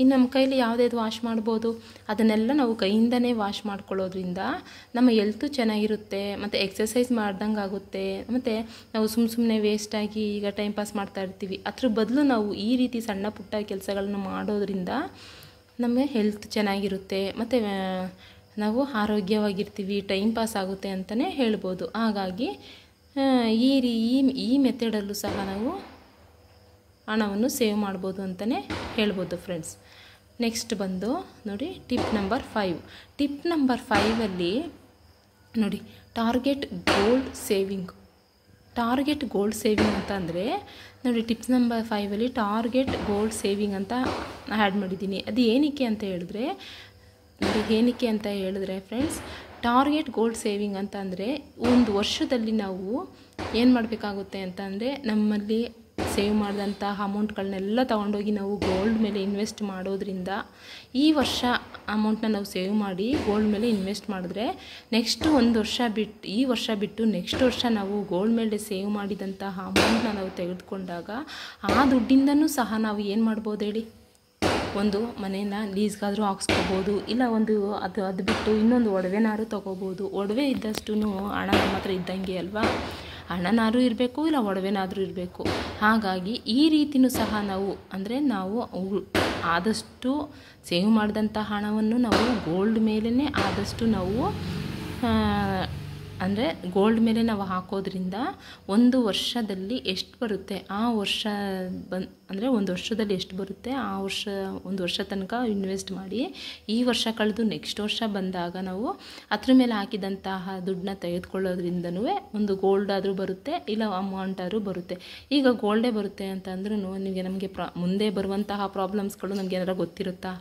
Speaker 1: ಇನ್ನು ನಮ್ಮ ಕೈಲಿ ಯಾವುದೇದು ವಾಶ್ ಮಾಡ್ಬೋದು ಅದನ್ನೆಲ್ಲ ನಾವು ಕೈಯಿಂದನೇ ವಾಶ್ ಮಾಡ್ಕೊಳ್ಳೋದ್ರಿಂದ ನಮ್ಮ ಹೆಲ್ತು ಚೆನ್ನಾಗಿರುತ್ತೆ, ಮತ್ತು ಎಕ್ಸಸೈಸ್ ಮಾಡ್ದಂಗೆ ಆಗುತ್ತೆ. ಮತ್ತು ನಾವು ಸುಮ್ಮನೆ ವೇಸ್ಟಾಗಿ ಈಗ ಟೈಮ್ ಪಾಸ್ ಮಾಡ್ತಾ ಇರ್ತೀವಿ, ಅದ್ರ ಬದಲು ನಾವು ಈ ರೀತಿ ಸಣ್ಣ ಪುಟ್ಟ ಕೆಲಸಗಳನ್ನ ಮಾಡೋದ್ರಿಂದ ನಮಗೆ ಹೆಲ್ತ್ ಚೆನ್ನಾಗಿರುತ್ತೆ, ಮತ್ತು ನಾವು ಆರೋಗ್ಯವಾಗಿರ್ತೀವಿ, ಟೈಮ್ ಪಾಸ್ ಆಗುತ್ತೆ ಅಂತಲೇ ಹೇಳ್ಬೋದು. ಹಾಗಾಗಿ ಈ ಮೆಥಡಲ್ಲೂ ಸಹ ನಾವು ಹಣವನ್ನು ಸೇವ್ ಮಾಡ್ಬೋದು ಅಂತಲೇ ಹೇಳ್ಬೋದು ಫ್ರೆಂಡ್ಸ್. ನೆಕ್ಸ್ಟ್ ಬಂದು ನೋಡಿ ಟಿಪ್ ನಂಬರ್ 5. ಟಿಪ್ ನಂಬರ್ 5ಅಲ್ಲಿ ನೋಡಿ, ಟಾರ್ಗೆಟ್ ಗೋಲ್ಡ್ ಸೇವಿಂಗ್ ಅಂತ ಅಂದರೆ ನೋಡಿ, ಟಿಪ್ಸ್ ನಂಬರ್ 5ಅಲ್ಲಿ ಟಾರ್ಗೆಟ್ ಗೋಲ್ಡ್ ಸೇವಿಂಗ್ ಅಂತ ಆ್ಯಡ್ ಮಾಡಿದ್ದೀನಿ. ಅದು ಏನಕ್ಕೆ ಅಂತ ಹೇಳಿದ್ರೆ ಫ್ರೆಂಡ್ಸ್, ಟಾರ್ಗೆಟ್ ಗೋಲ್ಡ್ ಸೇವಿಂಗ್ ಅಂತ ಅಂದರೆ ಒಂದು ವರ್ಷದಲ್ಲಿ ನಾವು ಏನು ಮಾಡಬೇಕಾಗುತ್ತೆ ಅಂತ ಅಂದರೆ, ನಮ್ಮಲ್ಲಿ ಸೇವ್ ಮಾಡಿದಂಥ ಅಮೌಂಟ್ಗಳನ್ನೆಲ್ಲ ತೊಗೊಂಡೋಗಿ ನಾವು ಗೋಲ್ಡ್ ಮೇಲೆ ಇನ್ವೆಸ್ಟ್ ಮಾಡೋದ್ರಿಂದ, ಈ ವರ್ಷ ಅಮೌಂಟನ್ನ ನಾವು ಸೇವ್ ಮಾಡಿ ಗೋಲ್ಡ್ ಮೇಲೆ ಇನ್ವೆಸ್ಟ್ ಮಾಡಿದ್ರೆ ನೆಕ್ಸ್ಟ್ ಈ ವರ್ಷ ಬಿಟ್ಟು ನೆಕ್ಸ್ಟ್ ವರ್ಷ ನಾವು ಗೋಲ್ಡ್ ಮೇಲೆ ಸೇವ್ ಮಾಡಿದಂತಹ ಅಮೌಂಟನ್ನ ನಾವು ತೆಗೆದುಕೊಂಡಾಗ ಆ ದುಡ್ಡಿಂದನೂ ಸಹ ನಾವು ಏನು ಮಾಡ್ಬೋದು ಹೇಳಿ, ಒಂದು ಮನೇನ ಲೀಸ್ಗಾದರೂ ಹಾಕ್ಸ್ಕೋಬೋದು, ಇಲ್ಲ ಅದು ಬಿಟ್ಟು ಇನ್ನೊಂದು ಒಡವೆನಾರು ತೊಗೋಬೋದು. ಒಡವೆ ಇದ್ದಷ್ಟು ಹಣ ನಮ್ಮ ಹತ್ರ ಇದ್ದಂಗೆ ಅಲ್ವಾ, ಹಣನಾದ್ರೂ ಇರಬೇಕು, ಇಲ್ಲ ಒಡವೆನಾದರೂ ಇರಬೇಕು. ಹಾಗಾಗಿ ಈ ರೀತಿಯೂ ಸಹ ನಾವು ಆದಷ್ಟು ಸೇವ್ ಮಾಡಿದಂಥ ಹಣವನ್ನು ನಾವು ಗೋಲ್ಡ್ ಮೇಲೇ ಆದಷ್ಟು ನಾವು ಗೋಲ್ಡ್ ಮೇಲೆ ನಾವು ಹಾಕೋದ್ರಿಂದ ಒಂದು ವರ್ಷದಲ್ಲಿ ಎಷ್ಟು ಬರುತ್ತೆ ಒಂದು ವರ್ಷದಲ್ಲಿ ಎಷ್ಟು ಬರುತ್ತೆ ಒಂದು ವರ್ಷ ತನಕ ಇನ್ವೆಸ್ಟ್ ಮಾಡಿ, ಈ ವರ್ಷ ಕಳೆದು ನೆಕ್ಸ್ಟ್ ವರ್ಷ ಬಂದಾಗ ನಾವು ಅದ್ರ ಮೇಲೆ ಹಾಕಿದಂತಹ ದುಡ್ಡನ್ನ ತೆಗೆದುಕೊಳ್ಳೋದ್ರಿಂದನೂ ಒಂದು ಗೋಲ್ಡ್ ಆದರೂ ಬರುತ್ತೆ, ಇಲ್ಲ ಅಮೌಂಟ್ ಆದರೂ ಬರುತ್ತೆ. ಈಗ ಗೋಲ್ಡೇ ಬರುತ್ತೆ ಅಂತಂದ್ರೂ ನಮಗೆ ಮುಂದೆ ಬರುವಂತಹ ಪ್ರಾಬ್ಲಮ್ಸ್ಗಳು ನಮ್ಗೆ ಏನಾರು ಗೊತ್ತಿರುತ್ತಾ?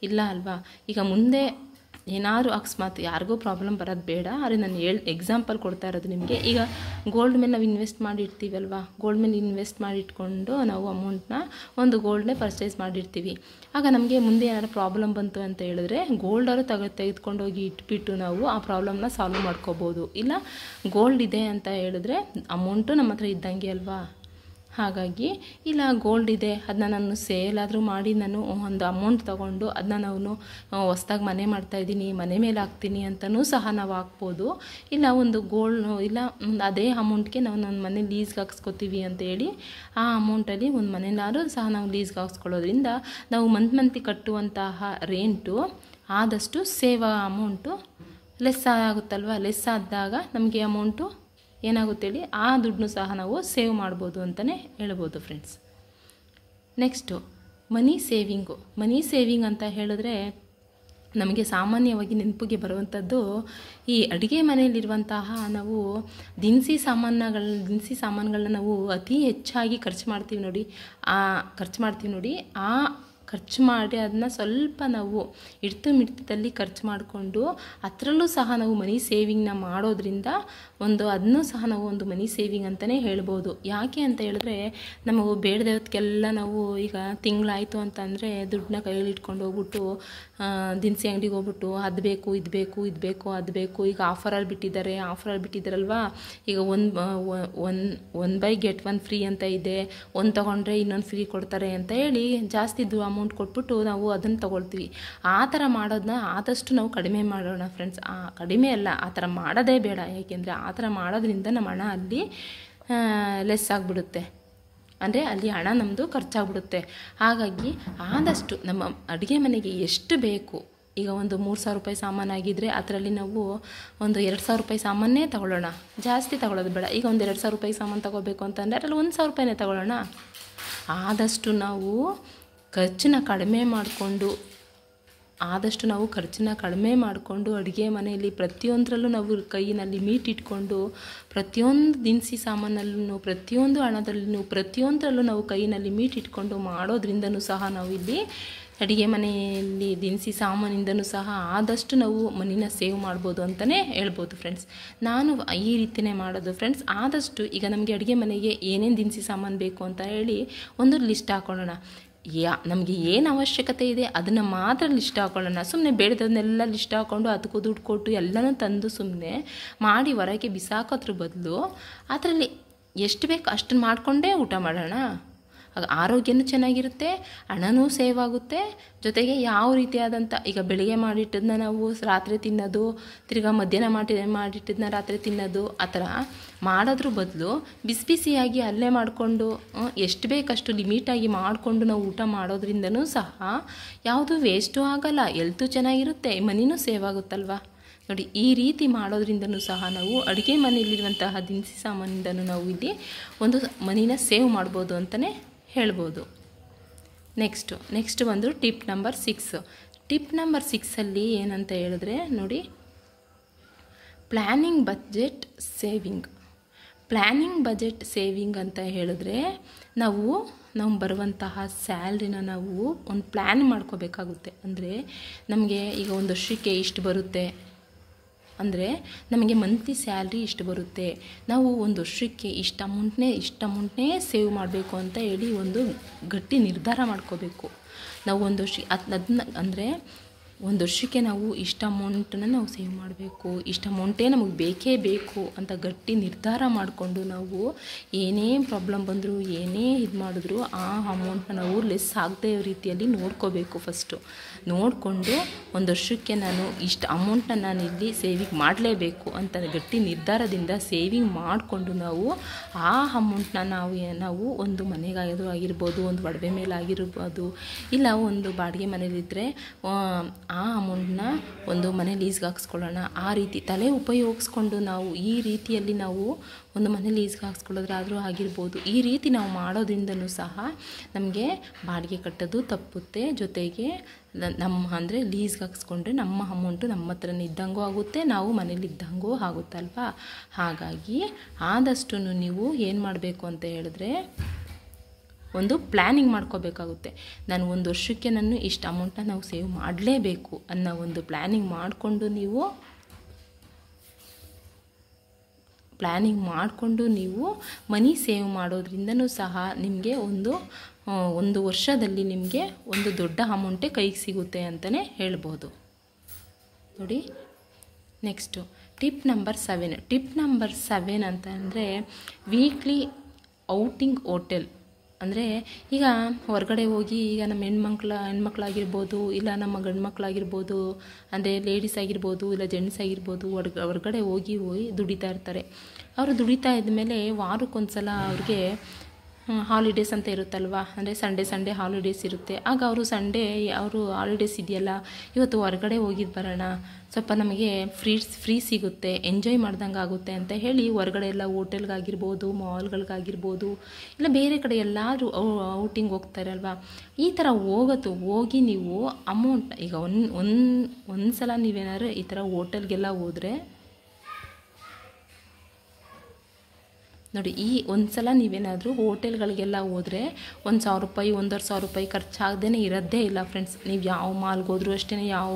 Speaker 1: ಇಲ್ಲ ಅಲ್ವಾ. ಈಗ ಮುಂದೆ ಏನಾದರೂ ಅಕಸ್ಮಾತ್ ಯಾರಿಗೂ ಪ್ರಾಬ್ಲಮ್ ಬರೋದು ಬೇಡ, ಆದರೆ ನಾನು ಎಕ್ಸಾಂಪಲ್ ಕೊಡ್ತಾ ಇರೋದು ನಿಮಗೆ. ಈಗ ಗೋಲ್ಡ್ ಮೇಲೆ ನಾವು ಇನ್ವೆಸ್ಟ್ ಮಾಡಿರ್ತೀವಲ್ವ, ಗೋಲ್ಡ್ ಮೇಲೆ ಇನ್ವೆಸ್ಟ್ ಮಾಡಿಟ್ಕೊಂಡು ನಾವು ಅಮೌಂಟ್ನ ಒಂದು ಗೋಲ್ಡ್ನೇ ಪರ್ಚೇಸ್ ಮಾಡಿರ್ತೀವಿ. ಆಗ ನಮಗೆ ಮುಂದೆ ಏನಾದ್ರು ಪ್ರಾಬ್ಲಮ್ ಬಂತು ಅಂತ ಹೇಳಿದ್ರೆ ಗೋಲ್ಡಾರು ತೆಗೆದುಕೊಂಡೋಗಿ ಇಟ್ಬಿಟ್ಟು ನಾವು ಆ ಪ್ರಾಬ್ಲಮ್ನ ಸಾಲ್ವ್ ಮಾಡ್ಕೋಬೋದು. ಇಲ್ಲ ಗೋಲ್ಡ್ ಇದೆ ಅಂತ ಹೇಳಿದ್ರೆ ಅಮೌಂಟು ನಮ್ಮ ಹತ್ರ ಇದ್ದಂಗೆ ಅಲ್ವಾ. ಹಾಗಾಗಿ ಇಲ್ಲ ಗೋಲ್ಡ್ ಇದೆ, ಅದನ್ನ ನಾನು ಸೇಲಾದರೂ ಮಾಡಿ ನಾನು ಒಂದು ಅಮೌಂಟ್ ತೊಗೊಂಡು ಅದನ್ನ ನಾನು ಹೊಸ್ದಾಗಿ ಮನೆ ಮಾಡ್ತಾಯಿದ್ದೀನಿ, ಮನೆ ಮೇಲೆ ಹಾಕ್ತೀನಿ ಅಂತಲೂ ಸಹ ನಾವು ಹಾಕ್ಬೋದು. ಇಲ್ಲ ಒಂದು ಇಲ್ಲ ಅದೇ ಅಮೌಂಟ್ಗೆ ನಾವು ನನ್ನ ಮನೆ ಲೀಸ್ಗೆ ಹಾಕ್ಸ್ಕೊತೀವಿ ಅಂತೇಳಿ ಆ ಅಮೌಂಟಲ್ಲಿ ಒಂದು ಮನೆನಾದ್ರೂ ಸಹ ನಾವು ಲೀಸ್ಗೆ ಹಾಕ್ಸ್ಕೊಳ್ಳೋದ್ರಿಂದ ನಾವು ಮಂತ್ಲಿ ಕಟ್ಟುವಂತಹ ರೆಂಟು ಆದಷ್ಟು ಸೇವ್ ಅಮೌಂಟು ಲೆಸ್ ಆಗುತ್ತಲ್ವ. ಲೆಸ್ ಆದಾಗ ನಮಗೆ ಅಮೌಂಟು ಏನಾಗುತ್ತೇಳಿ ಆ ದುಡ್ಡನ್ನು ಸಹ ನಾವು ಸೇವ್ ಮಾಡ್ಬೋದು ಅಂತಲೇ ಹೇಳ್ಬೋದು ಫ್ರೆಂಡ್ಸ್. ನೆಕ್ಸ್ಟು ಮನಿ ಸೇವಿಂಗ್ ಅಂತ ಹೇಳಿದ್ರೆ ನಮಗೆ ಸಾಮಾನ್ಯವಾಗಿ ನೆನಪಿಗೆ ಬರುವಂಥದ್ದು ಈ ಅಡುಗೆ ಮನೆಯಲ್ಲಿರುವಂತಹ ನಾವು ದಿನಸಿ ಸಾಮಾನುಗಳನ್ನ ನಾವು ಅತಿ ಹೆಚ್ಚಾಗಿ ಖರ್ಚು ಮಾಡ್ತೀವಿ ನೋಡಿ. ಖರ್ಚು ಮಾಡಿ ಅದನ್ನ ಸ್ವಲ್ಪ ನಾವು ಮಿಡ್ತದಲ್ಲಿ ಖರ್ಚು ಮಾಡಿಕೊಂಡು ಅದರಲ್ಲೂ ಸಹ ನಾವು ಮನಿ ಸೇವಿಂಗ್ನ ಮಾಡೋದ್ರಿಂದ ಅದನ್ನೂ ಸಹ ನಾವು ಒಂದು ಮನಿ ಸೇವಿಂಗ್ ಅಂತಲೇ ಹೇಳ್ಬೋದು. ಯಾಕೆ ಅಂತ ಹೇಳಿದ್ರೆ ನಮಗೆ ಬೇಡದಕ್ಕೆಲ್ಲ ನಾವು ಈಗ ತಿಂಗಳಾಯಿತು ಅಂತಂದರೆ ದುಡ್ಡನ್ನ ಕೈಯಲ್ಲಿ ಇಟ್ಕೊಂಡು ಹೋಗ್ಬಿಟ್ಟು ದಿನಸಿ ಅಂಗಡಿಗೆ ಹೋಗ್ಬಿಟ್ಟು ಅದು ಬೇಕು ಇದು ಬೇಕು ಈಗ ಆಫರಲ್ಲಿ ಬಿಟ್ಟಿದ್ದಾರಲ್ವಾ. ಈಗ 1/get 1 ಫ್ರೀ ಅಂತ ಇದೆ, ಒಂದು ತೊಗೊಂಡ್ರೆ ಇನ್ನೊಂದು ಫ್ರೀ ಕೊಡ್ತಾರೆ ಅಂತ ಹೇಳಿ ಜಾಸ್ತಿ ಅಮೌಂಟ್ ಕೊಟ್ಬಿಟ್ಟು ನಾವು ಅದನ್ನು ತೊಗೊಳ್ತೀವಿ. ಆ ಥರ ಮಾಡೋದನ್ನ ಆದಷ್ಟು ನಾವು ಕಡಿಮೆ ಮಾಡೋಣ ಫ್ರೆಂಡ್ಸ್. ಕಡಿಮೆ ಅಲ್ಲ, ಆ ಥರ ಮಾಡೋದೇ ಬೇಡ. ಏಕೆಂದರೆ ಆ ಥರ ಮಾಡೋದ್ರಿಂದ ನಮ್ಮ ಹಣ ಅಲ್ಲಿ ಲೆಸ್ ಆಗಿಬಿಡುತ್ತೆ, ಅಂದರೆ ಅಲ್ಲಿ ಹಣ ನಮ್ಮದು ಖರ್ಚಾಗ್ಬಿಡುತ್ತೆ. ಹಾಗಾಗಿ ಆದಷ್ಟು ನಮ್ಮ ಅಡುಗೆ ಮನೆಗೆ ಎಷ್ಟು ಬೇಕು, ಈಗ ಒಂದು 3,000 ರೂಪಾಯಿ ಸಾಮಾನಾಗಿದ್ದರೆ ಅದರಲ್ಲಿ ನಾವು ಒಂದು 2,000 ರೂಪಾಯಿ ಸಾಮಾನೇ ತೊಗೊಳ್ಳೋಣ, ಜಾಸ್ತಿ ತೊಗೊಳ್ಳೋದು ಬೇಡ. ಈಗ ಒಂದು 2,000 ರೂಪಾಯಿ ಸಾಮಾನು ತೊಗೋಬೇಕು ಅಂತಂದರೆ ಅದರಲ್ಲಿ 1,000 ರೂಪಾಯಿನೇ ತೊಗೊಳ್ಳೋಣ. ಆದಷ್ಟು ನಾವು ಖರ್ಚನ್ನ ಕಡಿಮೆ ಮಾಡಿಕೊಂಡು ಆದಷ್ಟು ನಾವು ಖರ್ಚನ್ನ ಕಡಿಮೆ ಮಾಡಿಕೊಂಡು ಅಡುಗೆ ಮನೆಯಲ್ಲಿ ಪ್ರತಿಯೊಂದರಲ್ಲೂ ನಾವು ಕೈಯಲ್ಲಿ ಮೀಟ್ ಇಟ್ಕೊಂಡು ಪ್ರತಿಯೊಂದು ದಿನಸಿ ಸಾಮಾನಲ್ಲೂ ಪ್ರತಿಯೊಂದು ಹಣದಲ್ಲೂ ಪ್ರತಿಯೊಂದರಲ್ಲೂ ನಾವು ಕೈಯಲ್ಲಿ ಮೀಟ್ ಇಟ್ಕೊಂಡು ಮಾಡೋದ್ರಿಂದನೂ ಸಹ ನಾವು ಇಲ್ಲಿ ಅಡುಗೆ ಮನೆಯಲ್ಲಿ ದಿನಸಿ ಸಾಮಾನಿಂದನೂ ಸಹ ಆದಷ್ಟು ನಾವು ಮನಿನ ಸೇವ್ ಮಾಡ್ಬೋದು ಅಂತಲೇ ಹೇಳ್ಬೋದು ಫ್ರೆಂಡ್ಸ್. ನಾನು ಈ ರೀತಿಯೇ ಮಾಡೋದು ಫ್ರೆಂಡ್ಸ್. ಆದಷ್ಟು ಈಗ ನಮಗೆ ಅಡುಗೆ ಮನೆಗೆ ಏನೇನು ದಿನಸಿ ಸಾಮಾನು ಬೇಕು ಅಂತ ಹೇಳಿ ಒಂದು ಲಿಸ್ಟ್ ಹಾಕೊಳ್ಳೋಣ. ನಮಗೆ ಏನು ಅವಶ್ಯಕತೆ ಇದೆ ಅದನ್ನು ಮಾತ್ರ ಲಿಸ್ಟ್ ಹಾಕೊಳ್ಳೋಣ. ಸುಮ್ಮನೆ ಬೇಡದನ್ನೆಲ್ಲ ಲಿಸ್ಟ್ ಹಾಕ್ಕೊಂಡು ಅದಕ್ಕೂ ದುಡ್ಡು ಕೊಟ್ಟು ಎಲ್ಲನೂ ತಂದು ಸುಮ್ಮನೆ ಮಾಡಿ ಹೊರಗೆ ಬಿಸಾಕೋದ್ರ ಬದಲು ಅದರಲ್ಲಿ ಎಷ್ಟು ಬೇಕು ಅಷ್ಟನ್ನು ಮಾಡಿಕೊಂಡೇ ಊಟ ಮಾಡೋಣ. ಆಗ ಆರೋಗ್ಯನೂ ಚೆನ್ನಾಗಿರುತ್ತೆ, ಹಣನೂ ಸೇವ್ ಆಗುತ್ತೆ. ಜೊತೆಗೆ ಯಾವ ರೀತಿಯಾದಂಥ ಈಗ ಬೆಳಿಗ್ಗೆ ಮಾಡಿಟ್ಟಿದ್ದನ್ನ ನಾವು ರಾತ್ರಿ ತಿನ್ನೋದು, ತಿರ್ಗಾ ಮಧ್ಯಾಹ್ನ ಮಾಡಿಟ್ಟಿದ್ದನ್ನ ರಾತ್ರಿ ತಿನ್ನೋದು, ಆ ಥರ ಮಾಡೋದ್ರ ಬದಲು ಬಿಸಿ ಬಿಸಿಯಾಗಿ ಅಲ್ಲೇ ಮಾಡಿಕೊಂಡು ಎಷ್ಟು ಬೇಕಷ್ಟು ಲಿಮಿಟಾಗಿ ಮಾಡಿಕೊಂಡು ನಾವು ಊಟ ಮಾಡೋದ್ರಿಂದನೂ ಸಹ ಯಾವುದೂ ವೇಸ್ಟು ಆಗೋಲ್ಲ, ಹೆಲ್ತು ಚೆನ್ನಾಗಿರುತ್ತೆ, ಮನಿನೂ ಸೇವ್ ಆಗುತ್ತಲ್ವ. ನೋಡಿ, ಈ ರೀತಿ ಮಾಡೋದ್ರಿಂದನೂ ಸಹ ನಾವು ಅಡುಗೆ ಮನೆಯಲ್ಲಿರುವಂತಹ ದಿನಸಿ ಸಾಮಾನಿಂದನೂ ನಾವು ಇಲ್ಲಿ ಒಂದು ಮನಿನ ಸೇವ್ ಮಾಡ್ಬೋದು ಅಂತಲೇ ಹೇಳ್ಬೋದು. ನೆಕ್ಸ್ಟ್ ಬಂದು ಟಿಪ್ ನಂಬರ್ 6. ಟಿಪ್ ನಂಬರ್ 6ಅಲ್ಲಿ ಏನಂತ ಹೇಳಿದ್ರೆ ನೋಡಿ, ಪ್ಲ್ಯಾನಿಂಗ್ ಬಜೆಟ್ ಸೇವಿಂಗ್ ಅಂತ ಹೇಳಿದ್ರೆ ನಾವು ಬರುವಂತಹ ಸ್ಯಾಲ್ರಿನ ನಾವು ಒಂದು ಪ್ಲ್ಯಾನ್ ಮಾಡ್ಕೋಬೇಕಾಗುತ್ತೆ. ಅಂದರೆ ನಮಗೆ ಈಗ ಒಂದು ವರ್ಷಕ್ಕೆ ಇಷ್ಟು ಬರುತ್ತೆ ಅಂದರೆ ನಮಗೆ ಮಂತ್ಲಿ ಸ್ಯಾಲ್ರಿ ಇಷ್ಟು ಬರುತ್ತೆ, ನಾವು ಒಂದು ವರ್ಷಕ್ಕೆ ಇಷ್ಟು ಅಮೌಂಟ್ನೇ ಸೇವ್ ಮಾಡಬೇಕು ಅಂತ ಹೇಳಿ ಒಂದು ಗಟ್ಟಿ ನಿರ್ಧಾರ ಮಾಡ್ಕೋಬೇಕು. ನಾವು ಒಂದು ವರ್ಷ ಅದನ್ನ ಅಂದರೆ ಒಂದು ವರ್ಷಕ್ಕೆ ನಾವು ಇಷ್ಟು ಅಮೌಂಟನ್ನು ನಾವು ಸೇವ್ ಮಾಡಬೇಕು, ಇಷ್ಟು ಅಮೌಂಟೇ ನಮಗೆ ಬೇಕೇ ಬೇಕು ಅಂತ ಗಟ್ಟಿ ನಿರ್ಧಾರ ಮಾಡಿಕೊಂಡು ನಾವು ಏನೇ ಪ್ರಾಬ್ಲಮ್ ಬಂದರೂ ಏನೇ ಇದು ಮಾಡಿದ್ರು ಆ ಅಮೌಂಟನ್ನ ನಾವು ಲೆಸ್ ಆಗದೇ ರೀತಿಯಲ್ಲಿ ನೋಡ್ಕೋಬೇಕು. ಫಸ್ಟು ನೋಡಿಕೊಂಡು ಒಂದು ವರ್ಷಕ್ಕೆ ನಾನು ಇಷ್ಟು ಅಮೌಂಟನ್ನ ನಾನು ಇಲ್ಲಿ ಸೇವಿಂಗ್ ಮಾಡಲೇಬೇಕು ಅಂತ ಗಟ್ಟಿ ನಿರ್ಧಾರದಿಂದ ಸೇವಿಂಗ್ ಮಾಡಿಕೊಂಡು ನಾವು ಆ ಅಮೌಂಟನ್ನ ನಾವು ಒಂದು ಮನೆಗಾಗಿರ್ಬೋದು, ಒಂದು ಒಡವೆ ಮೇಲೆ ಆಗಿರ್ಬೋದು, ಇಲ್ಲ ಒಂದು ಬಾಡಿಗೆ ಮನೇಲಿದ್ದರೆ ಆ ಅಮೌಂಟನ್ನ ಒಂದು ಮನೆ ಲೀಸ್ಗೆ ಹಾಕ್ಸ್ಕೊಳ್ಳೋಣ. ಆ ರೀತಿ ತಲೆ ಉಪಯೋಗಿಸ್ಕೊಂಡು ನಾವು ಈ ರೀತಿಯಲ್ಲಿ ನಾವು ಒಂದು ಮನೆ ಲೀಸ್ಗೆ ಹಾಕ್ಸ್ಕೊಳ್ಳೋದ್ರಾದರೂ ಆಗಿರ್ಬೋದು. ಈ ರೀತಿ ನಾವು ಮಾಡೋದ್ರಿಂದನೂ ಸಹ ನಮಗೆ ಬಾಡಿಗೆ ಕಟ್ಟೋದು ತಪ್ಪುತ್ತೆ. ಜೊತೆಗೆ ಅಂದರೆ ಲೀಸ್ಗೆ ಹಾಕ್ಸ್ಕೊಂಡ್ರೆ ನಮ್ಮ ಅಮೌಂಟು ನಮ್ಮ ಹತ್ರನೇ ಇದ್ದಂಗೂ ಆಗುತ್ತೆ, ನಾವು ಮನೇಲಿ ಇದ್ದಂಗೂ ಆಗುತ್ತಲ್ವ. ಹಾಗಾಗಿ ಆದಷ್ಟು ನೀವು ಏನು ಮಾಡಬೇಕು ಅಂತ ಹೇಳಿದ್ರೆ ಒಂದು ಪ್ಲ್ಯಾನಿಂಗ್ ಮಾಡ್ಕೋಬೇಕಾಗುತ್ತೆ. ನಾನು ಒಂದು ವರ್ಷಕ್ಕೆ ನಾನು ಇಷ್ಟು ಅಮೌಂಟನ್ನ ನಾವು ಸೇವ್ ಮಾಡಲೇಬೇಕು ಅನ್ನೋ ಒಂದು ಪ್ಲ್ಯಾನಿಂಗ್ ಮಾಡಿಕೊಂಡು ನೀವು ಮನಿ ಸೇವ್ ಮಾಡೋದ್ರಿಂದನೂ ಸಹ ನಿಮಗೆ ಒಂದು ವರ್ಷದಲ್ಲಿ ನಿಮಗೆ ಒಂದು ದೊಡ್ಡ ಅಮೌಂಟೇ ಕೈಗೆ ಸಿಗುತ್ತೆ ಅಂತಲೇ ಹೇಳ್ಬೋದು. ನೋಡಿ, ನೆಕ್ಸ್ಟು ಟಿಪ್ ನಂಬರ್ 7 ಅಂತ ಅಂದರೆ ವೀಕ್ಲಿ ಔಟಿಂಗ್ ಹೋಟೆಲ್. ಅಂದರೆ ಈಗ ಹೊರಗಡೆ ಹೋಗಿ ಈಗ ನಮ್ಮ ಹೆಣ್ಮಕ್ಳಾಗಿರ್ಬೋದು, ಇಲ್ಲ ನಮ್ಮ ಗಂಡು ಮಕ್ಕಳಾಗಿರ್ಬೋದು, ಅಂದರೆ ಲೇಡೀಸ್ ಆಗಿರ್ಬೋದು, ಇಲ್ಲ ಜೆಂಟ್ಸ್ ಆಗಿರ್ಬೋದು, ಹೊರಗಡೆ ಹೋಗಿ ದುಡಿತಾ ಇರ್ತಾರೆ. ಅವರು ದುಡಿತಾ ಇದ್ಮೇಲೆ ವಾರಕ್ಕೊಂದ್ಸಲ ಅವ್ರಿಗೆ ಹಾಲಿಡೇಸ್ ಅಂತ ಇರುತ್ತಲ್ವ, ಅಂದರೆ ಸಂಡೇ ಹಾಲಿಡೇಸ್ ಇರುತ್ತೆ. ಆಗ ಅವರು ಹಾಲಿಡೇಸ್ ಇದೆಯಲ್ಲ, ಇವತ್ತು ಹೊರಗಡೆ ಹೋಗಿದ್ದು ಬರೋಣ, ಸ್ವಲ್ಪ ನಮಗೆ ಫ್ರೀ ಸಿಗುತ್ತೆ, ಎಂಜಾಯ್ ಮಾಡ್ದಂಗೆ ಆಗುತ್ತೆ ಅಂತ ಹೇಳಿ ಹೊರಗಡೆ ಎಲ್ಲ ಹೋಟೆಲ್ಗಾಗಿರ್ಬೋದು, ಮಾಲ್ಗಳಿಗಾಗಿರ್ಬೋದು, ಇಲ್ಲ ಬೇರೆ ಕಡೆ ಎಲ್ಲಾದರೂ ಔಟಿಂಗ್ ಹೋಗ್ತಾರಲ್ವ. ಈ ಥರ ಹೋಗಿ ನೀವು ಅಮೌಂಟ್ ಈಗ ಒಂದು ಸಲ ನೀವೇನಾದ್ರು ಈ ಥರ ಹೋಟೆಲ್ಗೆಲ್ಲ ಹೋದರೆ ನೋಡಿ, ಈ ಒಂದು ಸಲ ನೀವೇನಾದರೂ ಹೋಟೆಲ್ಗಳಿಗೆಲ್ಲ ಹೋದರೆ 1,000 ರೂಪಾಯಿ 1,500 ರೂಪಾಯಿ ಖರ್ಚಾಗದೇ ಇರೋದೇ ಇಲ್ಲ ಫ್ರೆಂಡ್ಸ್. ನೀವು ಯಾವ ಮಾಲ್ಗೆ ಹೋದ್ರೂ ಅಷ್ಟೇ, ಯಾವ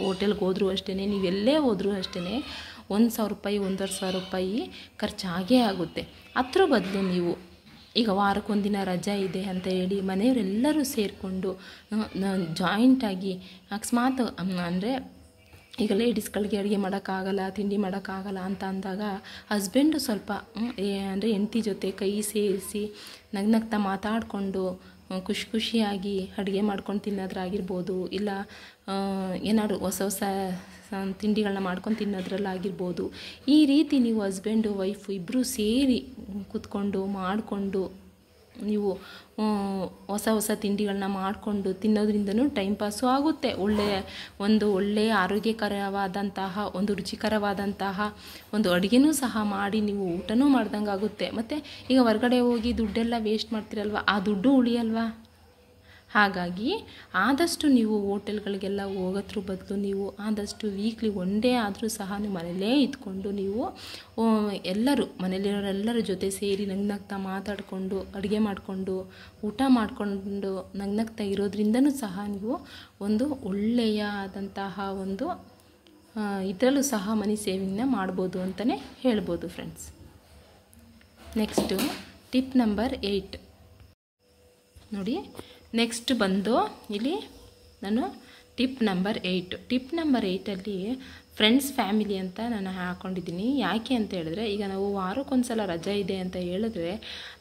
Speaker 1: ಹೋಟೆಲ್ಗೆ ಹೋದ್ರೂ ಅಷ್ಟೇ, ನೀವೆಲ್ಲೇ ಹೋದ್ರೂ ಅಷ್ಟೇ 1,000 ರೂಪಾಯಿ 1,500 ರೂಪಾಯಿ ಖರ್ಚಾಗೇ ಆಗುತ್ತೆ. ಅದ್ರ ಬದಲು ನೀವು ಈಗ ವಾರಕ್ಕೊಂದಿನ ರಜೆ ಇದೆ ಅಂತ ಹೇಳಿ ಮನೆಯವರೆಲ್ಲರೂ ಸೇರಿಕೊಂಡು ಜಾಯಿಂಟಾಗಿ ಅಕಸ್ಮಾತ್ ಅಂದರೆ ಈಗ ಲೇಡೀಸ್ಗಳಿಗೆ ಅಡುಗೆ ಮಾಡೋಕ್ಕಾಗಲ್ಲ, ತಿಂಡಿ ಮಾಡೋಕ್ಕಾಗಲ್ಲ ಅಂತ ಅಂದಾಗ ಹಸ್ಬೆಂಡು ಸ್ವಲ್ಪ ಅಂದರೆ ಹೆಂಡತಿ ಜೊತೆ ಕೈ ಸೇರಿಸಿ ನಗ್ನಗ್ತಾ ಮಾತಾಡಿಕೊಂಡು ಖುಷಿಯಾಗಿ ಅಡುಗೆ ಮಾಡ್ಕೊಂಡು ತಿನ್ನೋದ್ರಾಗಿರ್ಬೋದು, ಇಲ್ಲ ಏನಾದ್ರು ಹೊಸ ತಿಂಡಿಗಳನ್ನ ಮಾಡ್ಕೊಂಡು ತಿನ್ನೋದ್ರಲ್ಲಾಗಿರ್ಬೋದು. ಈ ರೀತಿ ನೀವು ಹಸ್ಬೆಂಡು ವೈಫು ಇಬ್ಬರೂ ಸೇರಿ ಕೂತ್ಕೊಂಡು ಮಾಡಿಕೊಂಡು ನೀವು ಹೊಸ ತಿಂಡಿಗಳನ್ನ ಮಾಡಿಕೊಂಡು ತಿನ್ನೋದ್ರಿಂದನೂ ಟೈಮ್ ಪಾಸು ಆಗುತ್ತೆ. ಒಳ್ಳೆಯ ಆರೋಗ್ಯಕರವಾದಂತಹ ಒಂದು ರುಚಿಕರವಾದಂತಹ ಒಂದು ಅಡುಗೆನೂ ಸಹ ಮಾಡಿ ನೀವು ಊಟನೂ ಮಾಡ್ದಂಗೆ ಆಗುತ್ತೆ. ಮತ್ತು ಈಗ ಹೊರಗಡೆ ಹೋಗಿ ದುಡ್ಡೆಲ್ಲ ವೇಸ್ಟ್ ಮಾಡ್ತಿರಲ್ವ, ಆ ದುಡ್ಡು ಉಳಿಯಲ್ವಾ. ಹಾಗಾಗಿ ಆದಷ್ಟು ನೀವು ಹೋಟೆಲ್ಗಳಿಗೆಲ್ಲ ಹೋಗೋದ್ರ ಬದಲು ನೀವು ಆದಷ್ಟು ವೀಕ್ಲಿ ಒನ್ ಡೇ ಆದರೂ ಸಹ ನೀವು ಮನೆಯಲ್ಲೇ ಇದ್ಕೊಂಡು ನೀವು ಎಲ್ಲರೂ ಮನೇಲಿರೋರೆಲ್ಲರ ಜೊತೆ ಸೇರಿ ನಗ್ನಗ್ತಾ ಮಾತಾಡಿಕೊಂಡು ಅಡುಗೆ ಮಾಡಿಕೊಂಡು ಊಟ ಮಾಡಿಕೊಂಡು ನಗ್ನಗ್ತಾ ಇರೋದ್ರಿಂದನೂ ಸಹ ನೀವು ಒಂದು ಒಳ್ಳೆಯ ಆದಂತಹ ಒಂದು ಇದರಲ್ಲೂ ಸಹ ಮನಿ ಸೇವಿಂಗ್ನ ಮಾಡ್ಬೋದು ಅಂತಲೇ ಹೇಳ್ಬೋದು ಫ್ರೆಂಡ್ಸ್. ನೆಕ್ಸ್ಟು ಟಿಪ್ ನಂಬರ್ 8 ನೋಡಿ. ನೆಕ್ಸ್ಟ್ ಬಂದು ಇಲ್ಲಿ ನಾನು ಟಿಪ್ ನಂಬರ್ 8ಅಲ್ಲಿ ಫ್ರೆಂಡ್ಸ್ ಫ್ಯಾಮಿಲಿ ಅಂತ ನಾನು ಹಾಕ್ಕೊಂಡಿದ್ದೀನಿ. ಯಾಕೆ ಅಂತ ಹೇಳಿದ್ರೆ, ಈಗ ನಾವು ವಾರಕ್ಕೊಂದ್ಸಲ ರಜೆ ಇದೆ ಅಂತ ಹೇಳಿದ್ರೆ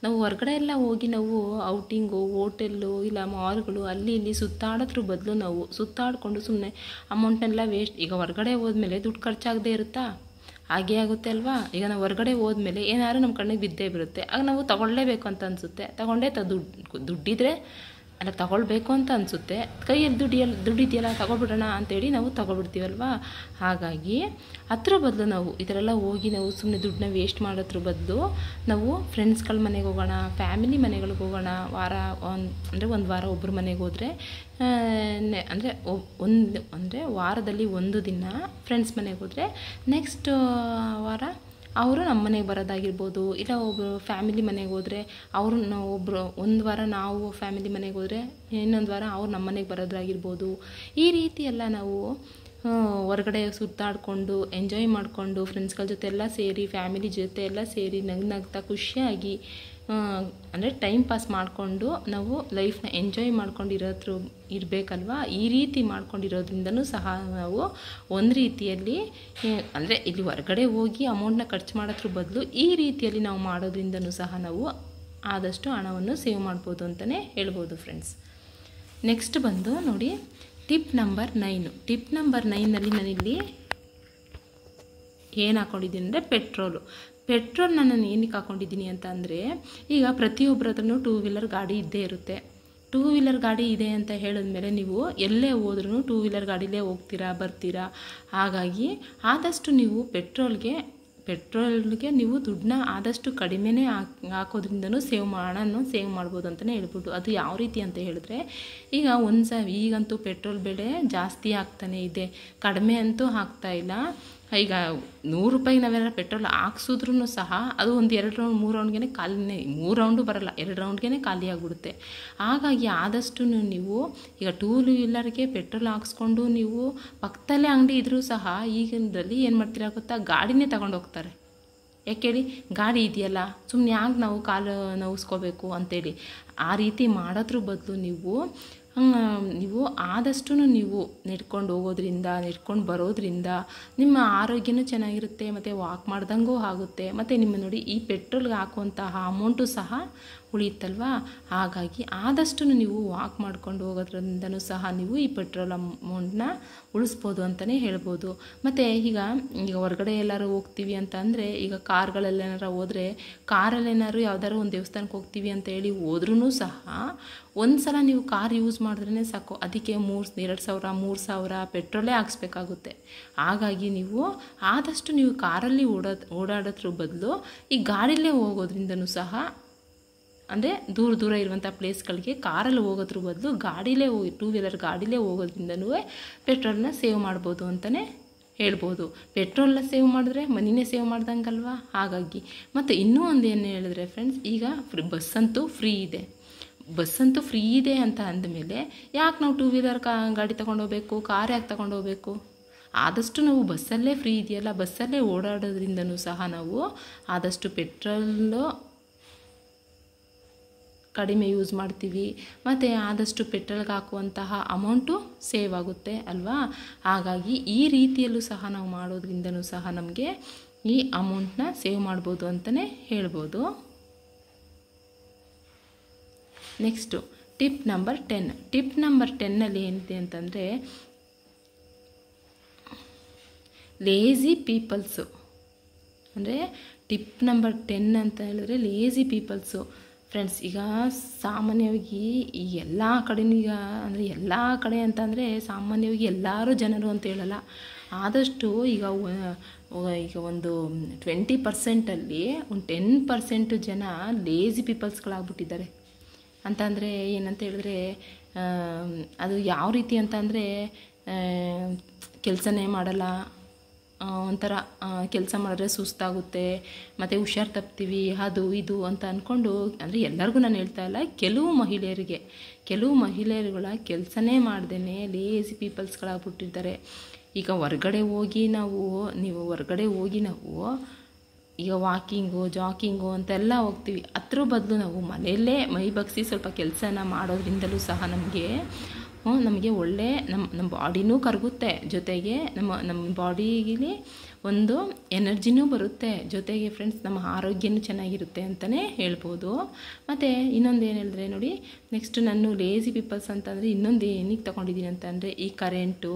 Speaker 1: ನಾವು ಹೊರಗಡೆ ಎಲ್ಲ ಹೋಗಿ ನಾವು ಔಟಿಂಗು, ಹೋಟೆಲ್ಲು ಇಲ್ಲ ಮಾಲ್ಗಳು ಅಲ್ಲಿ ಇಲ್ಲಿ ಸುತ್ತಾಡೋದ್ರ ಬದಲು ನಾವು ಸುತ್ತಾಡಿಕೊಂಡು ಸುಮ್ಮನೆ ಅಮೌಂಟ್ನೆಲ್ಲ ವೇಸ್ಟ್. ಈಗ ಹೊರಗಡೆ ಹೋದ್ಮೇಲೆ ದುಡ್ಡು ಖರ್ಚಾಗದೇ ಇರುತ್ತಾ? ಹಾಗೇ ಆಗುತ್ತೆ ಅಲ್ವಾ. ಈಗ ನಾವು ಹೊರಗಡೆ ಹೋದ್ಮೇಲೆ ಏನಾದ್ರು ನಮ್ಮ ಕಣ್ಣಿಗೆ ಬಿದ್ದೇ ಬರುತ್ತೆ. ಆಗ ನಾವು ತಗೊಳ್ಳೇಬೇಕು ಅಂತ ಅನಿಸುತ್ತೆ. ತಗೊಂಡೇ ದುಡ್ಡಿದ್ರೆ ಅಲ್ಲ ತಗೊಳ್ಬೇಕು ಅಂತ ಅನಿಸುತ್ತೆ. ಕೈಯಲ್ಲಿ ದುಡ್ಡಿದೆಯಲ್ಲ ತಗೊಳ್ಬಿಡೋಣ ಅಂತೇಳಿ ನಾವು ತಗೊಳ್ಬಿಡ್ತೀವಲ್ವಾ. ಹಾಗಾಗಿ ಅದ್ರ ಬದಲು ನಾವು ಇದರೆಲ್ಲ ಹೋಗಿ ನಾವು ಸುಮ್ಮನೆ ದುಡ್ಡನ್ನ ವೇಸ್ಟ್ ಮಾಡೋದ್ರ ಬದಲು ನಾವು ಫ್ರೆಂಡ್ಸ್ಗಳ ಮನೆಗೆ ಹೋಗೋಣ, ಫ್ಯಾಮಿಲಿ ಮನೆಗಳಿಗೆ ಹೋಗೋಣ. ಒಂದು ವಾರ ಒಬ್ಬರ ಮನೆಗೆ ಹೋದರೆ ಅಂದರೆ ವಾರದಲ್ಲಿ ಒಂದು ದಿನ ಫ್ರೆಂಡ್ಸ್ ಮನೆಗೆ ಹೋದರೆ ನೆಕ್ಸ್ಟ್ ವಾರ ಅವರು ನಮ್ಮ ಮನೆಗೆ ಬರೋದಾಗಿರ್ಬೋದು. ಇಲ್ಲ ಒಬ್ಬರು ಫ್ಯಾಮಿಲಿ ಮನೆಗೆ ಹೋದರೆ ಅವರು ಒಂದು ವಾರ ನಾವು ಫ್ಯಾಮಿಲಿ ಮನೆಗೆ ಹೋದರೆ ಇನ್ನೊಂದು ವಾರ ಅವ್ರು ನಮ್ಮ ಮನೆಗೆ ಬರೋದಾಗಿರ್ಬೋದು. ಈ ರೀತಿ ಎಲ್ಲ ನಾವು ಹೊರಗಡೆ ಸುತ್ತಾಡಿಕೊಂಡು ಎಂಜಾಯ್ ಮಾಡಿಕೊಂಡು ಫ್ರೆಂಡ್ಸ್ಗಳ ಜೊತೆ ಎಲ್ಲ ಸೇರಿ ಫ್ಯಾಮಿಲಿ ಜೊತೆ ಎಲ್ಲ ಸೇರಿ ನಗ್ನಗ್ತಾ ಖುಷಿಯಾಗಿ ಅಂದರೆ ಟೈಮ್ ಪಾಸ್ ಮಾಡಿಕೊಂಡು ನಾವು ಲೈಫ್ನ ಎಂಜಾಯ್ ಮಾಡ್ಕೊಂಡು ಇರಬೇಕಲ್ವ. ಈ ರೀತಿ ಮಾಡ್ಕೊಂಡಿರೋದ್ರಿಂದನೂ ಸಹ ನಾವು ಒಂದು ರೀತಿಯಲ್ಲಿ ಅಂದರೆ ಇಲ್ಲಿ ಹೊರಗಡೆ ಹೋಗಿ ಅಮೌಂಟ್ನ ಖರ್ಚು ಮಾಡೋದ್ರ ಬದಲು ಈ ರೀತಿಯಲ್ಲಿ ನಾವು ಮಾಡೋದ್ರಿಂದನೂ ಸಹ ನಾವು ಆದಷ್ಟು ಹಣವನ್ನು ಸೇವ್ ಮಾಡ್ಬೋದು ಅಂತಲೇ ಹೇಳ್ಬೋದು ಫ್ರೆಂಡ್ಸ್. ನೆಕ್ಸ್ಟ್ ಬಂದು ನೋಡಿ ಟಿಪ್ ನಂಬರ್ 9ನಲ್ಲಿ ನಾನಿಲ್ಲಿ ಏನು ಹಾಕ್ಕೊಂಡಿದ್ದೀನಿ ಅಂದರೆ ಪೆಟ್ರೋಲ್ನ ನಾನು ಏನಕ್ಕೆ ಹಾಕ್ಕೊಂಡಿದ್ದೀನಿ ಅಂತ ಅಂದರೆ, ಈಗ ಪ್ರತಿಯೊಬ್ಬರ ಹತ್ರನೂ 2 ವೀಲರ್ ಗಾಡಿ ಇದ್ದೇ ಇರುತ್ತೆ. 2 ವೀಲರ್ ಗಾಡಿ ಇದೆ ಅಂತ ಹೇಳಿದ್ಮೇಲೆ ನೀವು ಎಲ್ಲೇ ಹೋದ್ರೂ 2 ವೀಲರ್ ಗಾಡಿಲೇ ಹೋಗ್ತೀರಾ ಬರ್ತೀರಾ. ಹಾಗಾಗಿ ಆದಷ್ಟು ನೀವು ಪೆಟ್ರೋಲ್ಗೆ ನೀವು ದುಡ್ಡನ್ನ ಆದಷ್ಟು ಕಡಿಮೆನೇ ಹಾಕೋದ್ರಿಂದನೂ ಹಣನೂ ಸೇವ್ ಮಾಡ್ಬೋದು ಅಂತಲೇ ಹೇಳ್ಬೋದು. ಅದು ಯಾವ ರೀತಿ ಅಂತ ಹೇಳಿದ್ರೆ, ಈಗ ಈಗಂತೂ ಪೆಟ್ರೋಲ್ ಬೆಲೆ ಜಾಸ್ತಿ ಆಗ್ತಾನೆ ಇದೆ, ಕಡಿಮೆ ಅಂತೂ ಆಗ್ತಾ ಇಲ್ಲ. ಈಗ 100 ರೂಪಾಯಿಗೆ ನಾವೆಲ್ಲ ಪೆಟ್ರೋಲ್ ಹಾಕ್ಸಿದ್ರೂ ಸಹ ಅದು ಒಂದು 2 ರೌಂಡ್ 3 ರೌಂಡ್ಗೆ ಖಾಲಿನೇ, 3 ರೌಂಡು ಬರೋಲ್ಲ, 2 ರೌಂಡ್ಗೆ ಖಾಲಿ ಆಗಿಬಿಡುತ್ತೆ. ಹಾಗಾಗಿ ಆದಷ್ಟು ನೀವು ಈಗ 2 ವೀಲರ್ಗೆ ಪೆಟ್ರೋಲ್ ಹಾಕ್ಸ್ಕೊಂಡು ನೀವು ಪಕ್ಕದಲ್ಲೇ ಅಂಗಡಿ ಇದ್ರೂ ಸಹ ಈಗಿನಲ್ಲಿ ಏನು ಮಾಡ್ತೀರಾ ಗೊತ್ತಾ, ಗಾಡಿನೇ ತಗೊಂಡು ಹೋಗ್ತಾರೆ. ಯಾಕೆ ಹೇಳಿ, ಗಾಡಿ ಇದೆಯಲ್ಲ ಸುಮ್ಮನೆ ಯಾಕೆ ನಾವು ಕಾಲು ನೋವಿಸ್ಕೋಬೇಕು ಅಂತೇಳಿ. ಆ ರೀತಿ ಮಾಡೋದ್ರ ಬದಲು ನೀವು ಆದಷ್ಟು ನೀವು ನಡ್ಕೊಂಡು ಹೋಗೋದ್ರಿಂದ ನಡ್ಕೊಂಡು ಬರೋದ್ರಿಂದ ನಿಮ್ಮ ಆರೋಗ್ಯನೂ ಚೆನ್ನಾಗಿರುತ್ತೆ, ಮತ್ತು ವಾಕ್ ಮಾಡ್ದಂಗೂ ಆಗುತ್ತೆ. ಮತ್ತು ನಿಮ್ಮ ನೋಡಿ ಈ ಪೆಟ್ರೋಲ್ಗೆ ಹಾಕುವಂತಹ ಅಮೌಂಟು ಸಹ ಉಳಿಯುತ್ತಲ್ವ. ಹಾಗಾಗಿ ಆದಷ್ಟು ನೀವು ವಾಕ್ ಮಾಡ್ಕೊಂಡು ಹೋಗೋದ್ರಿಂದನೂ ಸಹ ನೀವು ಈ ಪೆಟ್ರೋಲ್ ಅಮೌಂಟ್ನ ಉಳಿಸ್ಬೋದು ಅಂತಲೇ ಹೇಳ್ಬೋದು. ಮತ್ತು ಈಗ ಹೊರಗಡೆ ಎಲ್ಲರೂ ಹೋಗ್ತೀವಿ ಅಂತ ಅಂದರೆ, ಈಗ ಕಾರ್ಗಳಲ್ಲೇನಾರು ಹೋದರೆ ಕಾರಲ್ಲೇನಾದ್ರು ಯಾವ್ದಾದ್ರು ಒಂದು ದೇವಸ್ಥಾನಕ್ಕೆ ಹೋಗ್ತೀವಿ ಅಂತ ಹೇಳಿ ಹೋದ್ರೂ ಸಹ ಒಂದು ಸಲ ನೀವು ಕಾರ್ ಯೂಸ್ ಮಾಡಿದ್ರೇ ಸಾಕು, ಅದಕ್ಕೆ 2,000-3,000 ಪೆಟ್ರೋಲೇ ಹಾಕ್ಸ್ಬೇಕಾಗುತ್ತೆ. ಹಾಗಾಗಿ ನೀವು ಆದಷ್ಟು ನೀವು ಕಾರಲ್ಲಿ ಓಡಾಡೋದ್ರ ಬದಲು ಈ ಗಾಡಿಲೇ ಹೋಗೋದ್ರಿಂದನೂ ಸಹ, ಅಂದರೆ ದೂರ ಇರುವಂಥ ಪ್ಲೇಸ್ಗಳಿಗೆ ಕಾರಲ್ಲಿ ಹೋಗೋದ್ರ ಬದಲು ಗಾಡಿಲೇ 2 ವೀಲರ್ ಗಾಡಿಲೇ ಹೋಗೋದ್ರಿಂದನೂ ಪೆಟ್ರೋಲ್ನ ಸೇವ್ ಮಾಡ್ಬೋದು ಅಂತಲೇ ಹೇಳ್ಬೋದು. ಪೆಟ್ರೋಲ್ನ ಸೇವ್ ಮಾಡಿದ್ರೆ ಮನಿನೇ ಸೇವ್ ಮಾಡ್ದಂಗಲ್ವ. ಹಾಗಾಗಿ ಮತ್ತು ಇನ್ನೂ ಒಂದು ಏನು ಹೇಳಿದ್ರೆ ಫ್ರೆಂಡ್ಸ್, ಈಗ ಬಸ್ಸಂತೂ ಫ್ರೀ ಇದೆ ಅಂತ ಅಂದಮೇಲೆ ಯಾಕೆ ನಾವು 2 ವೀಲರ್ ಗಾಡಿ ತೊಗೊಂಡೋಗ್ಬೇಕು, ಕಾರ್ ಯಾಕೆ ತೊಗೊಂಡೋಗ್ಬೇಕು? ಆದಷ್ಟು ನಾವು ಬಸ್ಸಲ್ಲೇ ಫ್ರೀ ಇದೆಯಲ್ಲ, ಬಸ್ಸಲ್ಲೇ ಓಡಾಡೋದ್ರಿಂದನೂ ಸಹ ನಾವು ಆದಷ್ಟು ಪೆಟ್ರೋಲು ಕಡಿಮೆ ಯೂಸ್ ಮಾಡ್ತೀವಿ, ಮತ್ತು ಆದಷ್ಟು ಪೆಟ್ರೋಲ್ಗೆ ಹಾಕುವಂತಹ ಅಮೌಂಟು ಸೇವ್ ಆಗುತ್ತೆ ಅಲ್ವಾ. ಹಾಗಾಗಿ ಈ ರೀತಿಯಲ್ಲೂ ಸಹ ನಾವು ಮಾಡೋದ್ರಿಂದನೂ ಸಹ ನಮಗೆ ಈ ಅಮೌಂಟ್ನ ಸೇವ್ ಮಾಡ್ಬೋದು ಅಂತಲೇ ಹೇಳ್ಬೋದು. ನೆಕ್ಸ್ಟು ಟಿಪ್ ನಂಬರ್ 10ನಲ್ಲಿ ಏನಿದೆ ಅಂತಂದರೆ, ಲೇಝಿ ಪೀಪಲ್ಸು ಅಂದರೆ ಟಿಪ್ ನಂಬರ್ 10 ಅಂತ ಹೇಳಿದ್ರೆ ಲೇಝಿ ಪೀಪಲ್ಸು. ಫ್ರೆಂಡ್ಸ್, ಈಗ ಸಾಮಾನ್ಯವಾಗಿ ಈ ಎಲ್ಲ ಕಡೆನೂ ಈಗ ಅಂದರೆ ಎಲ್ಲ ಕಡೆ ಅಂತಂದರೆ ಸಾಮಾನ್ಯವಾಗಿ ಎಲ್ಲರೂ ಜನರು ಅಂತ ಹೇಳಲ್ಲ. ಆದಷ್ಟು ಈಗ ಒಂದು 20%ಅಲ್ಲಿ ಒಂದು 10% ಜನ ಲೇಝಿ ಪೀಪಲ್ಸ್ಗಳಾಗ್ಬಿಟ್ಟಿದ್ದಾರೆ. ಅಂತಂದರೆ ಏನಂತ ಹೇಳಿದ್ರೆ ಅದು ಯಾವ ರೀತಿ ಅಂತ ಅಂದರೆ ಕೆಲಸನೇ ಮಾಡಲ್ಲ, ಒಂಥರ ಕೆಲಸ ಮಾಡಿದ್ರೆ ಸುಸ್ತಾಗುತ್ತೆ, ಮತ್ತು ಹುಷಾರು ತಪ್ತೀವಿ, ಅದು ಇದು ಅಂತ ಅಂದ್ಕೊಂಡು, ಅಂದರೆ ಎಲ್ಲರಿಗೂ ನಾನು ಹೇಳ್ತಾ ಇಲ್ಲ, ಕೆಲವು ಮಹಿಳೆಯರುಗಳ ಕೆಲಸನೇ ಮಾಡ್ದೇ ಲೇಸಿ ಪೀಪಲ್ಸ್ಗಳಾಗ್ಬಿಟ್ಟಿದ್ದಾರೆ. ಈಗ ಹೊರ್ಗಡೆ ಹೋಗಿ ನಾವು ಈಗ ವಾಕಿಂಗು ಜಾಕಿಂಗು ಅಂತೆಲ್ಲ ಹೋಗ್ತೀವಿ. ಅದ್ರ ಬದಲು ನಾವು ಮನೆಯಲ್ಲೇ ಮೈ ಬಗ್ಸಿ ಸ್ವಲ್ಪ ಕೆಲಸನ ಮಾಡೋದ್ರಿಂದಲೂ ಸಹ ನಮಗೆ ಒಳ್ಳೆ ನಮ್ಮ ಬಾಡಿನೂ ಕರಗುತ್ತೆ, ಜೊತೆಗೆ ನಮ್ಮ ಬಾಡಿಗೆ ಒಂದು ಎನರ್ಜಿನೂ ಬರುತ್ತೆ, ಜೊತೆಗೆ ಫ್ರೆಂಡ್ಸ್ ನಮ್ಮ ಆರೋಗ್ಯನೂ ಚೆನ್ನಾಗಿರುತ್ತೆ ಅಂತಲೇ ಹೇಳ್ಬೋದು. ಮತ್ತು ಇನ್ನೊಂದು ಏನು ಹೇಳಿದ್ರೆ ನೋಡಿ, ನೆಕ್ಸ್ಟ್ ನಾನು ಲೇಸಿ ಪೀಪಲ್ಸ್ ಅಂತಂದರೆ ಇನ್ನೊಂದು ಏನಕ್ಕೆ ತೊಗೊಂಡಿದ್ದೀನಿ ಅಂತಂದರೆ ಈ ಕರೆಂಟು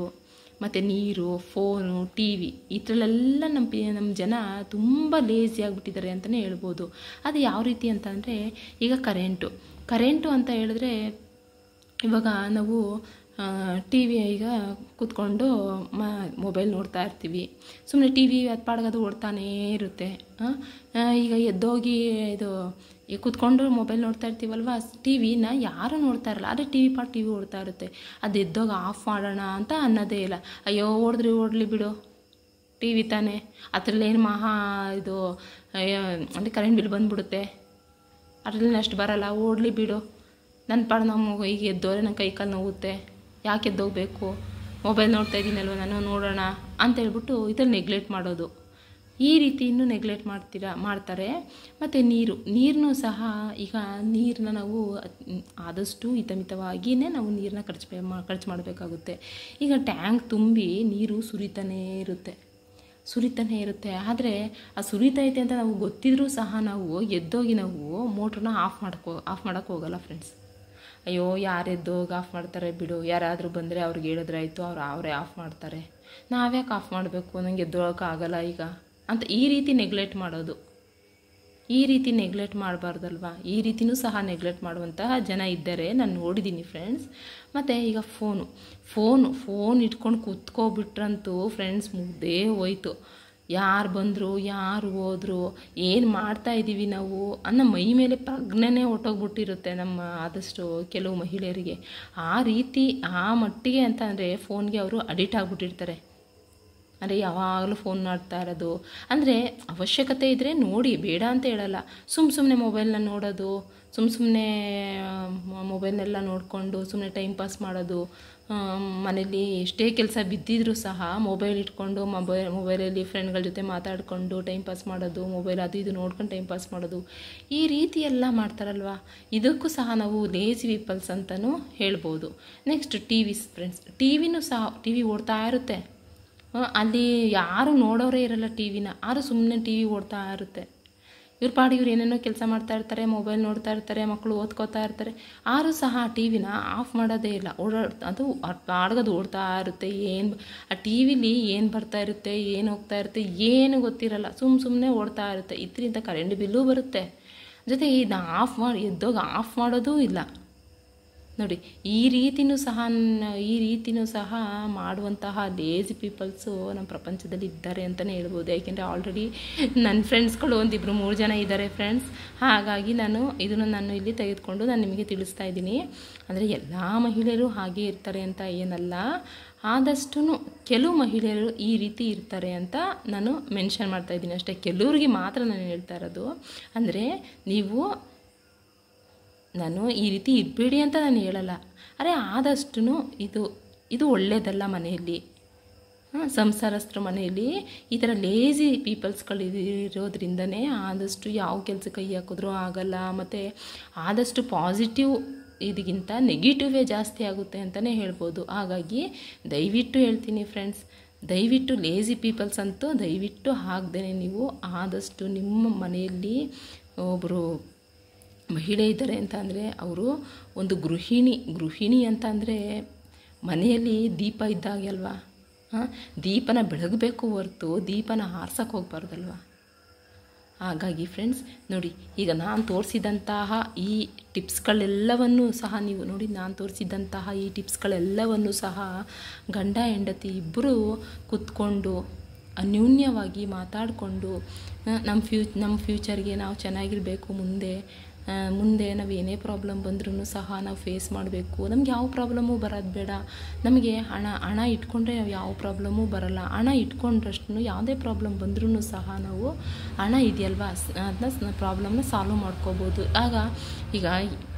Speaker 1: ಮತ್ತು ನೀರು, ಫೋನು, ಟಿ ವಿ ಇದರಲ್ಲೆಲ್ಲ ನಮ್ಮ ಜನ ತುಂಬ ಲೇಸಿ ಆಗಿಬಿಟ್ಟಿದ್ದಾರೆ ಅಂತಲೇ ಹೇಳ್ಬೋದು. ಅದು ಯಾವ ರೀತಿ ಅಂತಂದರೆ, ಈಗ ಕರೆಂಟು ಅಂತ ಹೇಳಿದ್ರೆ ಇವಾಗ ನಾವು ಟಿ ವಿ ಈಗ ಕೂತ್ಕೊಂಡು ಮೊಬೈಲ್ ನೋಡ್ತಾ ಇರ್ತೀವಿ, ಸುಮ್ಮನೆ ಟಿ ವಿ ಅದು ಪಾಡ್ಗದು ಓಡ್ತಾನೇ ಇರುತ್ತೆ. ಈಗ ಎದ್ದೋಗಿ ಈಗ ಕೂತ್ಕೊಂಡು ಮೊಬೈಲ್ ನೋಡ್ತಾ ಇರ್ತೀವಲ್ವ, ಟಿ ವಿನ ಯಾರೂ ನೋಡ್ತಾ ಇರಲ್ಲ, ಆದರೆ ಟಿ ವಿ ಓಡ್ತಾ ಇರುತ್ತೆ. ಅದು ಎದ್ದೋಗಿ ಆಫ್ ಮಾಡೋಣ ಅಂತ ಅನ್ನೋದೇ ಇಲ್ಲ. ಅಯ್ಯೋ ಓಡಲಿ ಬಿಡು, ಟಿ ವಿ ತಾನೇ, ಅದರಲ್ಲೇನು ಅಂದರೆ ಕರೆಂಟ್ ಬಿಲ್ ಬಂದುಬಿಡುತ್ತೆ, ಅದರಲ್ಲಿ ಅಷ್ಟು ಬರೋಲ್ಲ, ಓಡಲಿ ಬಿಡು, ನನ್ನ ಪಾಡು ನಮ್ಮ ಈಗ ಎದ್ದೋರೆ ನನ್ನ ಕೈಕಾಲು ನೋವುತ್ತೆ, ಯಾಕೆ ಎದ್ದೋಗಬೇಕು, ಮೊಬೈಲ್ ನೋಡ್ತಾ ಇದ್ದೀನಲ್ವ ನಾನು, ನೋಡೋಣ ಅಂತ ಹೇಳ್ಬಿಟ್ಟು ಇದ್ರಲ್ಲಿ ನೆಗ್ಲೆಕ್ಟ್ ಮಾಡೋದು. ಈ ರೀತಿ ಇನ್ನೂ ನೆಗ್ಲೆಕ್ಟ್ ಮಾಡ್ತಾರೆ. ಮತ್ತು ನೀರನ್ನು ಸಹ, ಈಗ ನೀರನ್ನ ನಾವು ಆದಷ್ಟು ಹಿತಮಿತವಾಗಿಯೇ ನಾವು ನೀರನ್ನ ಖರ್ಚು ಮಾಡಬೇಕಾಗುತ್ತೆ. ಈಗ ಟ್ಯಾಂಕ್ ತುಂಬಿ ನೀರು ಸುರಿತಾನೇ ಇರುತ್ತೆ. ಆದರೆ ಆ ಸುರಿತೈತೆ ಅಂತ ನಾವು ಗೊತ್ತಿದ್ರೂ ಸಹ ನಾವು ಎದ್ದೋಗಿ ನಾವು ಮೋಟ್ರನ್ನ ಆಫ್ ಮಾಡೋಕ್ಕೆ ಹೋಗಲ್ಲ ಫ್ರೆಂಡ್ಸ್. ಅಯ್ಯೋ ಯಾರು ಎದ್ದೋಗಿ ಆಫ್ ಮಾಡ್ತಾರೆ ಬಿಡು, ಯಾರಾದರೂ ಬಂದರೆ ಅವ್ರಿಗೆ ಹೇಳಿದ್ರಾಯ್ತು, ಅವರೇ ಆಫ್ ಮಾಡ್ತಾರೆ, ನಾವ್ಯಾಕೆ ಆಫ್ ಮಾಡಬೇಕು, ನನಗೆ ಎದ್ದೋಗೋಕ್ಕಾಗಲ್ಲ ಈಗ ಅಂತ ಈ ರೀತಿ ನೆಗ್ಲೆಕ್ಟ್ ಮಾಡೋದು. ಈ ರೀತಿ ನೆಗ್ಲೆಕ್ಟ್ ಮಾಡಬಾರ್ದಲ್ವ. ಈ ರೀತಿಯೂ ಸಹ ನೆಗ್ಲೆಕ್ಟ್ ಮಾಡುವಂತಹ ಜನ ಇದ್ದಾರೆ, ನಾನು ನೋಡಿದ್ದೀನಿ ಫ್ರೆಂಡ್ಸ್. ಮತ್ತು ಈಗ ಫೋನ್ ಇಟ್ಕೊಂಡು ಕೂತ್ಕೊಬಿಟ್ರಂತೂ ಫ್ರೆಂಡ್ಸ್ ಮುಗ್ದೇ ಹೋಯ್ತು. ಯಾರು ಬಂದರು, ಯಾರು ಹೋದ್ರು, ಏನು ಮಾಡ್ತಾ ಇದ್ದೀವಿ ನಾವು ಅನ್ನೋ ಮೈ ಮೇಲೆ ಪ್ರಜ್ಞೆನೇ ಹೊಟ್ಟೋಗ್ಬಿಟ್ಟಿರುತ್ತೆ ಆದಷ್ಟು ಕೆಲವು ಮಹಿಳೆಯರಿಗೆ. ಆ ಮಟ್ಟಿಗೆ ಅಂತ ಅಂದರೆ ಫೋನ್ಗೆ ಅವರು ಅಡಿಕ್ಟ್ ಆಗಿಬಿಟ್ಟಿರ್ತಾರೆ. ಅಂದರೆ ಯಾವಾಗಲೂ ಫೋನ್ ಮಾಡ್ತಾ ಇರೋದು, ಅಂದರೆ ಅವಶ್ಯಕತೆ ಇದ್ದರೆ ನೋಡಿ, ಬೇಡ ಅಂತ ಹೇಳಲ್ಲ. ಸುಮ್ಮನೆ ಮೊಬೈಲ್ನ ನೋಡೋದು, ಸುಮ್ಮನೆ ಮೊಬೈಲ್ನೆಲ್ಲ ನೋಡಿಕೊಂಡು ಸುಮ್ಮನೆ ಟೈಮ್ ಪಾಸ್ ಮಾಡೋದು. ಮನೇಲಿ ಎಷ್ಟೇ ಕೆಲಸ ಬಿದ್ದಿದ್ರೂ ಸಹ ಮೊಬೈಲ್ ಇಟ್ಕೊಂಡು ಮೊಬೈಲಲ್ಲಿ ಫ್ರೆಂಡ್ಗಳ ಜೊತೆ ಮಾತಾಡಿಕೊಂಡು ಟೈಮ್ ಪಾಸ್ ಮಾಡೋದು, ಮೊಬೈಲ್ ಅದು ಇದು ನೋಡ್ಕೊಂಡು ಟೈಮ್ ಪಾಸ್ ಮಾಡೋದು, ಈ ರೀತಿ ಎಲ್ಲ ಮಾಡ್ತಾರಲ್ವ. ಇದಕ್ಕೂ ಸಹ ನಾವು ಲೇಸಿ ಪೀಪಲ್ಸ್ ಅಂತಲೂ ಹೇಳ್ಬೋದು. ನೆಕ್ಸ್ಟ್ ಟಿ ವಿನೂ ಸಹ ಟಿ ವಿ ಓಡ್ತಾ ಇರುತ್ತೆ, ಅಲ್ಲಿ ಯಾರು ನೋಡೋರೇ ಇರಲ್ಲ ಟಿ ವಿನ, ಆದರೂ ಸುಮ್ಮನೆ ಟಿ ವಿ ಓಡ್ತಾ ಇರುತ್ತೆ. ಇವ್ರ ಪಾಡಿಗೆ ಇವ್ರು ಏನೇನೋ ಕೆಲಸ ಮಾಡ್ತಾ ಇರ್ತಾರೆ, ಮೊಬೈಲ್ ನೋಡ್ತಾ ಇರ್ತಾರೆ, ಮಕ್ಕಳು ಓದ್ಕೋತಾ ಇರ್ತಾರೆ, ಆದರೂ ಸಹ ಆ ಟಿ ವಿನ ಆಫ್ ಮಾಡೋದೇ ಇಲ್ಲ. ಅದು ಪಾಡ್ಗದು ಓಡ್ತಾ ಇರುತ್ತೆ. ಆ ಟಿ ವಿಲಿ ಏನು ಬರ್ತಾ ಇರುತ್ತೆ, ಏನು ಹೋಗ್ತಾ ಇರುತ್ತೆ ಏನು ಗೊತ್ತಿರಲ್ಲ, ಸುಮ್ಮನೆ ಓಡ್ತಾ ಇರುತ್ತೆ. ಇದರಿಂದ ಕರೆಂಟ್ ಬಿಲ್ಲೂ ಬರುತ್ತೆ, ಜೊತೆಗೆ ಇದನ್ನ ಎದ್ದೋಗಿ ಆಫ್ ಮಾಡೋದೂ ಇಲ್ಲ ನೋಡಿ. ಈ ರೀತಿಯೂ ಸಹ ಮಾಡುವಂತಹ ಲೇಸಿ ಪೀಪಲ್ಸು ನಮ್ಮ ಪ್ರಪಂಚದಲ್ಲಿ ಇದ್ದಾರೆ ಅಂತಲೇ ಹೇಳ್ಬೋದು. ಯಾಕೆಂದರೆ ಆಲ್ರೆಡಿ ನನ್ನ ಫ್ರೆಂಡ್ಸ್ಗಳು 1-2-3 ಜನ ಇದ್ದಾರೆ ಫ್ರೆಂಡ್ಸ್. ಹಾಗಾಗಿ ನಾನು ಇಲ್ಲಿ ತೆಗೆದುಕೊಂಡು ನಾನು ನಿಮಗೆ ತಿಳಿಸ್ತಾ ಇದ್ದೀನಿ. ಅಂದರೆ ಎಲ್ಲ ಮಹಿಳೆಯರು ಹಾಗೆ ಇರ್ತಾರೆ ಅಂತ ಏನಲ್ಲ, ಆದಷ್ಟು ಕೆಲವು ಮಹಿಳೆಯರು ಈ ರೀತಿ ಇರ್ತಾರೆ ಅಂತ ನಾನು ಮೆನ್ಷನ್ ಮಾಡ್ತಾ ಇದ್ದೀನಿ ಅಷ್ಟೇ. ಕೆಲವ್ರಿಗೆ ಮಾತ್ರ ನಾನು ಹೇಳ್ತಾ ಇರೋದು. ಅಂದರೆ ನಾನು ಈ ರೀತಿ ಇರಬೇಡಿ ಅಂತ ನಾನು ಹೇಳಲ್ಲ, ಆದರೆ ಆದಷ್ಟು ಇದು ಒಳ್ಳೆಯದಲ್ಲ. ಮನೆಯಲ್ಲಿ ಸಂಸಾರಸ್ಥರ ಮನೆಯಲ್ಲಿ ಈ ಥರ ಲೇಸಿ ಪೀಪಲ್ಸ್ಗಳು ಇರೋದ್ರಿಂದನೇ ಆದಷ್ಟು ಯಾವ ಕೆಲಸ ಕೈ ಹಾಕಿದ್ರೂ ಆಗಲ್ಲ. ಮತ್ತು ಆದಷ್ಟು ಪಾಸಿಟಿವ್ ಇದಕ್ಕಿಂತ ನೆಗೆಟಿವೇ ಜಾಸ್ತಿ ಆಗುತ್ತೆ ಅಂತಲೇ ಹೇಳ್ಬೋದು. ಹಾಗಾಗಿ ದಯವಿಟ್ಟು ಹೇಳ್ತೀನಿ ಫ್ರೆಂಡ್ಸ್, ದಯವಿಟ್ಟು ಲೇಸಿ ಪೀಪಲ್ಸ್ ಅಂತೂ ದಯವಿಟ್ಟು ಆಗದೇ ನೀವು ಆದಷ್ಟು ನಿಮ್ಮ ಮನೆಯಲ್ಲಿ ಒಬ್ಬರು ಮಹಿಳೆ ಇದ್ದಾರೆ ಅಂತ ಅಂದರೆ ಅವರು ಒಂದು ಗೃಹಿಣಿ ಅಂತ ಅಂದರೆ ಮನೆಯಲ್ಲಿ ದೀಪ ಇದ್ದಾಗೆ ಅಲ್ವಾ. ದೀಪನ ಬೆಳಗಬೇಕು ಹೊರತು ದೀಪನ ಆರ್ಸಕ್ಕೆ ಹೋಗ್ಬಾರ್ದಲ್ವ. ಹಾಗಾಗಿ ಫ್ರೆಂಡ್ಸ್ ನೋಡಿ, ಈಗ ನಾನು ತೋರಿಸಿದಂತಹ ಈ ಟಿಪ್ಸ್ಗಳೆಲ್ಲವನ್ನೂ ಸಹ ನೀವು ನೋಡಿ, ನಾನು ತೋರಿಸಿದಂತಹ ಈ ಟಿಪ್ಸ್ಗಳೆಲ್ಲವನ್ನೂ ಸಹ ಗಂಡ ಹೆಂಡತಿ ಇಬ್ಬರು ಕೂತ್ಕೊಂಡು ಅನ್ಯೋನ್ಯವಾಗಿ ಮಾತಾಡಿಕೊಂಡು ನಮ್ಮ ಫ್ಯೂಚರ್ಗೆ ನಾವು ಚೆನ್ನಾಗಿರಬೇಕು, ಮುಂದೆ ಮುಂದೆ ನಾವು ಏನೇ ಪ್ರಾಬ್ಲಮ್ ಬಂದ್ರೂ ಸಹ ನಾವು ಫೇಸ್ ಮಾಡಬೇಕು. ನಮ್ಗೆ ಯಾವ ಪ್ರಾಬ್ಲಮ್ಮು ಬರೋದು ಬೇಡ. ನಮಗೆ ಹಣ ಇಟ್ಕೊಂಡ್ರೆ ನಾವು ಯಾವ ಪ್ರಾಬ್ಲಮ್ಮು ಬರೋಲ್ಲ. ಹಣ ಇಟ್ಕೊಂಡ್ರಷ್ಟು ಯಾವುದೇ ಪ್ರಾಬ್ಲಮ್ ಬಂದ್ರೂ ಸಹ ನಾವು ಹಣ ಇದೆಯಲ್ವ ಅದನ್ನ ಪ್ರಾಬ್ಲಮ್ನ ಸಾಲ್ವ್ ಮಾಡ್ಕೋಬೋದು. ಈಗ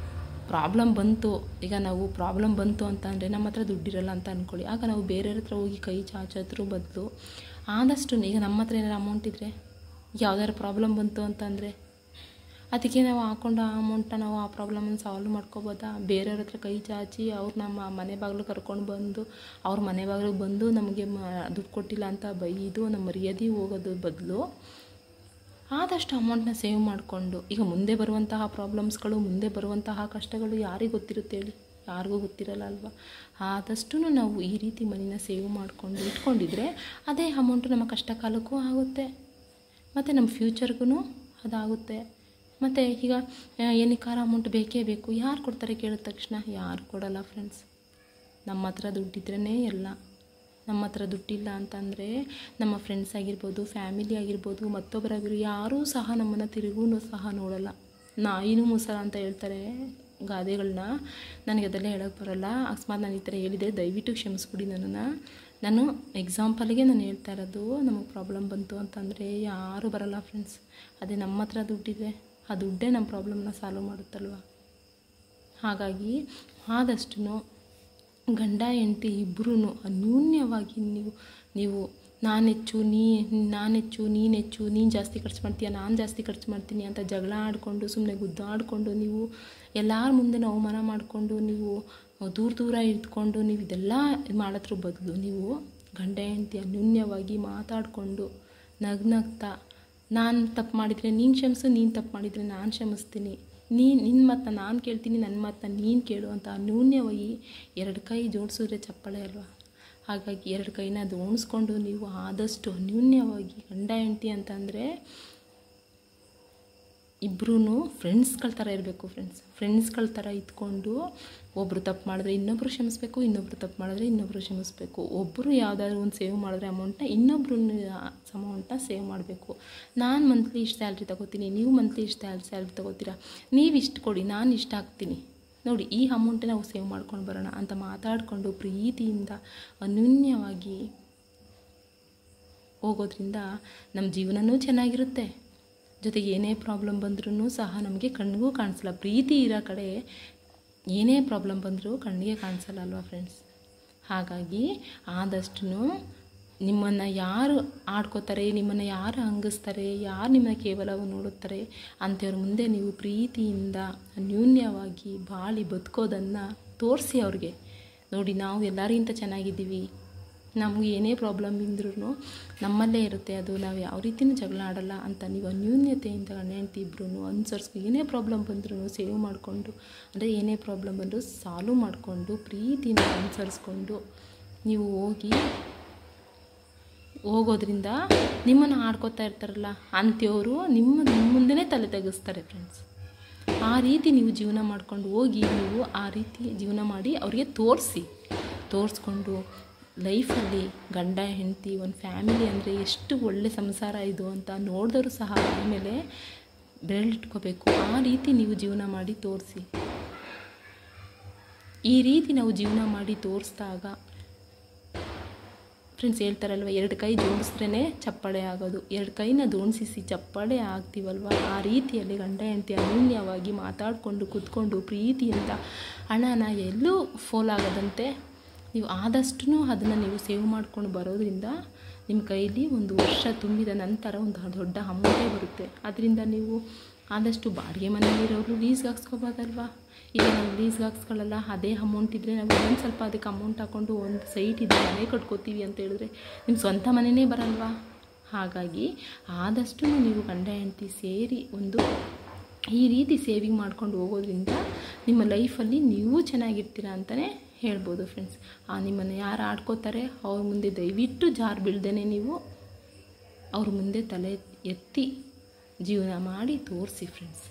Speaker 1: ಪ್ರಾಬ್ಲಮ್ ಬಂತು, ಈಗ ನಾವು ಪ್ರಾಬ್ಲಮ್ ಬಂತು ಅಂತ ಅಂದರೆ ನಮ್ಮ ಹತ್ರ ದುಡ್ಡಿರಲ್ಲ ಅಂತ ಅಂದ್ಕೊಳ್ಳಿ. ಆಗ ನಾವು ಬೇರೆಯವ್ರ ಹತ್ರ ಹೋಗಿ ಕೈ ಚಾಚೋದ್ರ ಬದಲು ಆದಷ್ಟು ಈಗ ನಮ್ಮ ಹತ್ರ ಏನಾರು ಅಮೌಂಟ್ ಇದ್ದರೆ ಯಾವ್ದಾದ್ರು ಪ್ರಾಬ್ಲಮ್ ಬಂತು ಅಂತಂದರೆ ಅದಕ್ಕೆ ನಾವು ಹಾಕೊಂಡು ಆ ಅಮೌಂಟನ್ನ ನಾವು ಆ ಪ್ರಾಬ್ಲಮನ್ನು ಸಾಲ್ವ್ ಮಾಡ್ಕೋಬೋದಾ? ಬೇರೆಯವ್ರ ಹತ್ರ ಕೈ ಚಾಚಿ ಅವ್ರು ನಮ್ಮ ಮನೆ ಬಾಗಿಲು ಕರ್ಕೊಂಡು ಬಂದು ಅವ್ರ ಮನೆ ಬಾಗಿಲಿಗೆ ಬಂದು ನಮಗೆ ದುಡ್ಡು ಕೊಟ್ಟಿಲ್ಲ ಅಂತ ಬೈದು ನಮ್ಮ ಮರ್ಯಾದೆ ಹೋಗೋದ್ರ ಬದಲು ಆದಷ್ಟು ಅಮೌಂಟನ್ನ ಸೇವ್ ಮಾಡಿಕೊಂಡು, ಈಗ ಮುಂದೆ ಬರುವಂತಹ ಪ್ರಾಬ್ಲಮ್ಸ್ಗಳು, ಮುಂದೆ ಬರುವಂತಹ ಕಷ್ಟಗಳು ಯಾರಿಗೆ ಗೊತ್ತಿರುತ್ತೆ ಹೇಳಿ? ಯಾರಿಗೂ ಗೊತ್ತಿರಲ್ಲ ಅಲ್ವಾ? ಆದಷ್ಟು ನಾವು ಈ ರೀತಿ ಮನಿನ ಸೇವ್ ಮಾಡಿಕೊಂಡು ಇಟ್ಕೊಂಡಿದ್ರೆ ಅದೇ ಅಮೌಂಟು ನಮ್ಮ ಕಷ್ಟ ಕಾಲಕ್ಕೂ ಆಗುತ್ತೆ ಮತ್ತು ನಮ್ಮ ಫ್ಯೂಚರ್ಗೂ ಅದಾಗುತ್ತೆ. ಮತ್ತು ಈಗ ಏನಕ್ಕಾರ ಅಮೌಂಟ್ ಬೇಕೇ ಬೇಕು, ಯಾರು ಕೊಡ್ತಾರೆ ಕೇಳಿದ ತಕ್ಷಣ? ಯಾರು ಕೊಡಲ್ಲ ಫ್ರೆಂಡ್ಸ್. ನಮ್ಮ ಹತ್ರ ದುಡ್ಡಿದ್ರೇ ಎಲ್ಲ. ನಮ್ಮ ಹತ್ರ ದುಡ್ಡಿಲ್ಲ ಅಂತಂದರೆ ನಮ್ಮ ಫ್ರೆಂಡ್ಸ್ ಆಗಿರ್ಬೋದು, ಫ್ಯಾಮಿಲಿ ಆಗಿರ್ಬೋದು, ಮತ್ತೊಬ್ಬರಾಗಿರ್ಬೋದು ಯಾರೂ ಸಹ ನಮ್ಮನ್ನು ತಿರುಗೂ ಸಹ ನೋಡಲ್ಲ. ನಾಯಿನೂ ಮೊಸರ ಅಂತ ಹೇಳ್ತಾರೆ ಗಾದೆಗಳನ್ನ. ನನಗೆ ಅದೆಲ್ಲ ಹೇಳೋಕ್ಕೆ ಬರೋಲ್ಲ. ಅಕಸ್ಮಾತ್ ನಾನು ಈ ಥರ ಹೇಳಿದೆ ದಯವಿಟ್ಟು ಕ್ಷಮಿಸ್ಬಿಡಿ ನನ್ನನ್ನು. ನಾನು ಎಕ್ಸಾಂಪಲ್ಗೆ ನಾನು ಹೇಳ್ತಾ ಇರೋದು. ನಮಗೆ ಪ್ರಾಬ್ಲಮ್ ಬಂತು ಅಂತಂದರೆ ಯಾರೂ ಬರೋಲ್ಲ ಫ್ರೆಂಡ್ಸ್. ಅದೇ ನಮ್ಮ ಹತ್ರ ದುಡ್ಡಿದೆ, ಆ ದುಡ್ಡೇ ನಮ್ಮ ಪ್ರಾಬ್ಲಮ್ನ ಸಾಲ್ವ್ ಮಾಡುತ್ತಲ್ವ. ಹಾಗಾಗಿ ಆದಷ್ಟು ಗಂಡ ಹೆಂಡತಿ ಇಬ್ಬರೂ ಅನ್ಯೋನ್ಯವಾಗಿ ನೀವು ನಾನೆಚ್ಚು ನೀನೆಚ್ಚು, ನೀನು ಜಾಸ್ತಿ ಖರ್ಚು ಮಾಡ್ತೀಯ, ನಾನು ಜಾಸ್ತಿ ಖರ್ಚು ಮಾಡ್ತೀನಿ ಅಂತ ಜಗಳ ಆಡಿಕೊಂಡು ಸುಮ್ಮನೆ ಗುದ್ದಾಡಿಕೊಂಡು ನೀವು ಎಲ್ಲರ ಮುಂದೆ ಅವಮಾನ ಮಾಡಿಕೊಂಡು ನೀವು ದೂರ ಇದ್ಕೊಂಡು ನೀವು ಇದೆಲ್ಲ ಮಾಡೋದ್ರ ಬದಲು ನೀವು ಗಂಡ ಹೆಂಡತಿ ಅನ್ಯೋನ್ಯವಾಗಿ ಮಾತಾಡಿಕೊಂಡು ನಗ್ನಗ್ತಾ, ನಾನು ತಪ್ಪು ಮಾಡಿದರೆ ನೀನು ಕ್ಷಮಿಸು, ನೀನು ತಪ್ಪು ಮಾಡಿದರೆ ನಾನು ಕ್ಷಮಿಸ್ತೀನಿ, ನಿನ್ನ ಮಾತನ್ನ ನಾನು ಕೇಳ್ತೀನಿ, ನನ್ನ ಮಾತನ್ನ ನೀನು ಕೇಳು ಅಂತ ಅನ್ಯೋನ್ಯವಾಗಿ ಎರಡು ಕೈ ಜೋಡಿಸಿದ್ರೆ ಚಪ್ಪಾಳೆ ಅಲ್ವಾ? ಹಾಗಾಗಿ ಎರಡು ಕೈನ ಜೋಡಿಸ್ಕೊಂಡು ನೀವು ಆದಷ್ಟು ಅನ್ಯೋನ್ಯವಾಗಿ ಗಂಡ ಹೆಂಡತಿ ಅಂತಂದರೆ ಇಬ್ಬರೂ ಫ್ರೆಂಡ್ಸ್ಗಳ ಥರ ಇರಬೇಕು ಫ್ರೆಂಡ್ಸ್. ಫ್ರೆಂಡ್ಸ್ಗಳ ಥರ ಇದ್ಕೊಂಡು ಒಬ್ಬರು ತಪ್ಪು ಮಾಡಿದ್ರೆ ಇನ್ನೊಬ್ಬರು ಕ್ಷಮಿಸ್ಬೇಕು, ಇನ್ನೊಬ್ಬರು ತಪ್ಪು ಮಾಡಿದ್ರೆ ಇನ್ನೊಬ್ಬರು ಕ್ಷಮಿಸ್ಬೇಕು. ಒಬ್ಬರು ಯಾವುದಾದ್ರು ಒಂದು ಸೇವ್ ಮಾಡಿದ್ರೆ ಅಮೌಂಟನ್ನ ಇನ್ನೊಬ್ಬರು ಅಮೌಂಟನ್ನ ಸೇವ್ ಮಾಡಬೇಕು. ನಾನು ಮಂತ್ಲಿ ಇಷ್ಟು ಸ್ಯಾಲ್ರಿ ತೊಗೋತೀನಿ, ನೀವು ಮಂತ್ಲಿ ಇಷ್ಟು ಸ್ಯಾಲ್ರಿ ತೊಗೋತೀರಾ, ನೀವು ಇಷ್ಟು ಕೊಡಿ, ನಾನು ಇಷ್ಟು ಹಾಕ್ತೀನಿ, ನೋಡಿ ಈ ಅಮೌಂಟೇ ನಾವು ಸೇವ್ ಮಾಡ್ಕೊಂಡು ಬರೋಣ ಅಂತ ಮಾತಾಡಿಕೊಂಡು ಪ್ರೀತಿಯಿಂದ ಅನ್ಯೋನ್ಯವಾಗಿ ಹೋಗೋದ್ರಿಂದ ನಮ್ಮ ಜೀವನವೂ ಚೆನ್ನಾಗಿರುತ್ತೆ. ಜೊತೆಗೆ ಏನೇ ಪ್ರಾಬ್ಲಮ್ ಬಂದ್ರೂ ಸಹ ನಮಗೆ ಕಣ್ಣಿಗೂ ಕಾಣಿಸಲ್ಲ. ಪ್ರೀತಿ ಇರೋ ಕಡೆ ಏನೇ ಪ್ರಾಬ್ಲಮ್ ಬಂದರೂ ಕಣ್ಣಿಗೆ ಕಾಣಿಸಲ್ಲ ಅಲ್ವಾ ಫ್ರೆಂಡ್ಸ್? ಹಾಗಾಗಿ ಆದಷ್ಟು ನಿಮ್ಮನ್ನು ಯಾರು ಆಡ್ಕೋತಾರೆ, ನಿಮ್ಮನ್ನು ಯಾರು ಹಂಗಿಸ್ತಾರೆ, ಯಾರು ನಿಮ್ಮನ್ನು ಕೇವಲ ನೋಡುತ್ತಾರೆ ಅಂಥವ್ರ ಮುಂದೆ ನೀವು ಪ್ರೀತಿಯಿಂದ ಅನ್ಯೋನ್ಯವಾಗಿ ಬಾಳಿ ಬದುಕೋದನ್ನು ತೋರಿಸಿ ಅವ್ರಿಗೆ. ನೋಡಿ, ನಾವು ಎಲ್ಲರಿಗಿಂತ ಚೆನ್ನಾಗಿದ್ದೀವಿ, ನಮಗೆ ಏನೇ ಪ್ರಾಬ್ಲಮ್ ಇದ್ರೂ ನಮ್ಮಲ್ಲೇ ಇರುತ್ತೆ, ಅದು ನಾವು ಯಾವ ರೀತಿಯೂ ಜಗಳ ಆಡಲ್ಲ ಅಂತ ನೀವು ಅನ್ಯೋನ್ಯತೆಯಿಂದ ಗಂಡ ಹೆಂಡತಿ ಇಬ್ಬರೂ ಅನುಸರಿಸ್ಕೊಂಡು ಏನೇ ಪ್ರಾಬ್ಲಮ್ ಬಂದ್ರೂ ಸೇವ್ ಮಾಡಿಕೊಂಡು, ಅಂದರೆ ಏನೇ ಪ್ರಾಬ್ಲಮ್ ಬಂದರೂ ಸಾಲ್ವ್ ಮಾಡಿಕೊಂಡು ಪ್ರೀತಿಯಿಂದ ಅನುಸರಿಸ್ಕೊಂಡು ನೀವು ಹೋಗೋದ್ರಿಂದ ನಿಮ್ಮನ್ನು ಆಡ್ಕೋತಾ ಇರ್ತಾರಲ್ಲ ಅಂಥವ್ರು ನಿಮ್ಮ ಮುಂದೆನೇ ತಲೆ ತೆಗೆಸ್ತಾರೆ ಫ್ರೆಂಡ್ಸ್. ಆ ರೀತಿ ನೀವು ಜೀವನ ಮಾಡ್ಕೊಂಡು ಹೋಗಿ, ನೀವು ಆ ರೀತಿ ಜೀವನ ಮಾಡಿ ಅವರಿಗೆ ತೋರಿಸ್ಕೊಂಡು ಲೈಫಲ್ಲಿ ಗಂಡ ಹೆಂಡತಿ ಒಂದು ಫ್ಯಾಮಿಲಿ ಅಂದರೆ ಎಷ್ಟು ಒಳ್ಳೆ ಸಂಸಾರ ಇದು ಅಂತ ನೋಡಿದವರು ಸಹ ಆಮೇಲೆ ಬೆರಳಿಟ್ಕೋಬೇಕು. ಆ ರೀತಿ ನೀವು ಜೀವನ ಮಾಡಿ ತೋರಿಸಿ. ಈ ರೀತಿ ನಾವು ಜೀವನ ಮಾಡಿ ತೋರಿಸಿದಾಗ ಫ್ರೆಂಡ್ಸ್ ಹೇಳ್ತಾರಲ್ವ, ಎರಡು ಕೈ ಜೋಡಿಸಿದ್ರೇ ಚಪ್ಪಾಳೆ ಆಗೋದು. ಎರಡು ಕೈನ ಜೋಡಿಸಿ ಚಪ್ಪಾಳೆ ಆಗ್ತೀವಲ್ವ, ಆ ರೀತಿಯಲ್ಲಿ ಗಂಡ ಹೆಂಡತಿ ಅನ್ಯೋನ್ಯವಾಗಿ ಮಾತಾಡಿಕೊಂಡು ಕೂತ್ಕೊಂಡು ಪ್ರೀತಿಯಿಂದ ಹಣನ ಎಲ್ಲೂ ಫೋಲಾಗದಂತೆ ನೀವು ಆದಷ್ಟು ಅದನ್ನು ನೀವು ಸೇವ್ ಮಾಡ್ಕೊಂಡು ಬರೋದ್ರಿಂದ ನಿಮ್ಮ ಕೈಲಿ ಒಂದು ವರ್ಷ ತುಂಬಿದ ನಂತರ ಒಂದು ದೊಡ್ಡ ಅಮೌಂಟೇ ಬರುತ್ತೆ. ಅದರಿಂದ ನೀವು ಆದಷ್ಟು ಬಾಡಿಗೆ ಮನೆಯಲ್ಲಿರೋರು ಲೀಸ್ಗೆ ಹಾಕ್ಸ್ಕೊಬೋದಲ್ವಾ? ಈಗ ನಾವು ಲೀಸ್ಗೆ ಹಾಕ್ಸ್ಕೊಳ್ಳಲ್ಲ, ಅದೇ ಅಮೌಂಟ್ ಇದ್ದರೆ ನಾವು ಇನ್ನೊಂದು ಸ್ವಲ್ಪ ಅದಕ್ಕೆ ಅಮೌಂಟ್ ಹಾಕ್ಕೊಂಡು ಒಂದು ಸೈಟ್ ಇದೆ ಮನೆ ಕಟ್ಕೋತೀವಿ ಅಂತ ಹೇಳಿದ್ರೆ ನಿಮ್ಮ ಸ್ವಂತ ಮನೆಯೇ ಬರಲ್ವಾ? ಹಾಗಾಗಿ ಆದಷ್ಟು ನೀವು ಗಂಡ ಹೆಂಡತಿ ಸೇರಿ ಈ ರೀತಿ ಸೇವಿಂಗ್ ಮಾಡ್ಕೊಂಡು ಹೋಗೋದ್ರಿಂದ ನಿಮ್ಮ ಲೈಫಲ್ಲಿ ನೀವು ಚೆನ್ನಾಗಿರ್ತೀರ ಅಂತಲೇ ಹೇಳ್ಬೋದು ಫ್ರೆಂಡ್ಸ್. ನಿಮ್ಮನ್ನು ಯಾರು ಆಡ್ಕೋತಾರೆ ಅವ್ರ ಮುಂದೆ ದಯವಿಟ್ಟು ಜಾರು ಬೀಳ್ದೇನೆ ನೀವು ಅವ್ರ ಮುಂದೆ ತಲೆ ಎತ್ತಿ ಜೀವನ ಮಾಡಿ ತೋರಿಸಿ ಫ್ರೆಂಡ್ಸ್.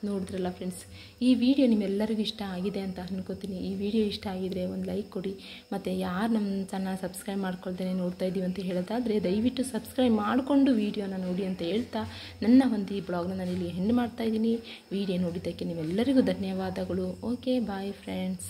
Speaker 1: ನೋಡಿದ್ರಲ್ಲ ಫ್ರೆಂಡ್ಸ್, ಈ ವಿಡಿಯೋ ನಿಮ್ಮೆಲ್ಲರಿಗೂ ಇಷ್ಟ ಆಗಿದೆ ಅಂತ ಅನ್ಕೋತೀನಿ. ಈ ವಿಡಿಯೋ ಇಷ್ಟ ಆಗಿದರೆ ಒಂದು ಲೈಕ್ ಕೊಡಿ. ಮತ್ತು ಯಾರು ನಮ್ಮ ಚಾನಲ್ ಸಬ್ಸ್ಕ್ರೈಬ್ ಮಾಡ್ಕೊಳ್ತೇನೆ ನೋಡ್ತಾ ಇದ್ದೀವಿ ಅಂತ ಹೇಳೋದಾದರೆ ದಯವಿಟ್ಟು ಸಬ್ಸ್ಕ್ರೈಬ್ ಮಾಡಿಕೊಂಡು ವಿಡಿಯೋನ ನೋಡಿ ಅಂತ ಹೇಳ್ತಾ ನನ್ನ ಒಂದು ಈ ಬ್ಲಾಗ್ನ ನಾನು ಇಲ್ಲಿ ಎಂಡ್ ಮಾಡ್ತಾ ಇದ್ದೀನಿ. ವಿಡಿಯೋ ನೋಡಿದ್ದಕ್ಕೆ ನಿಮ್ಮೆಲ್ಲರಿಗೂ ಧನ್ಯವಾದಗಳು. Okay, bye friends.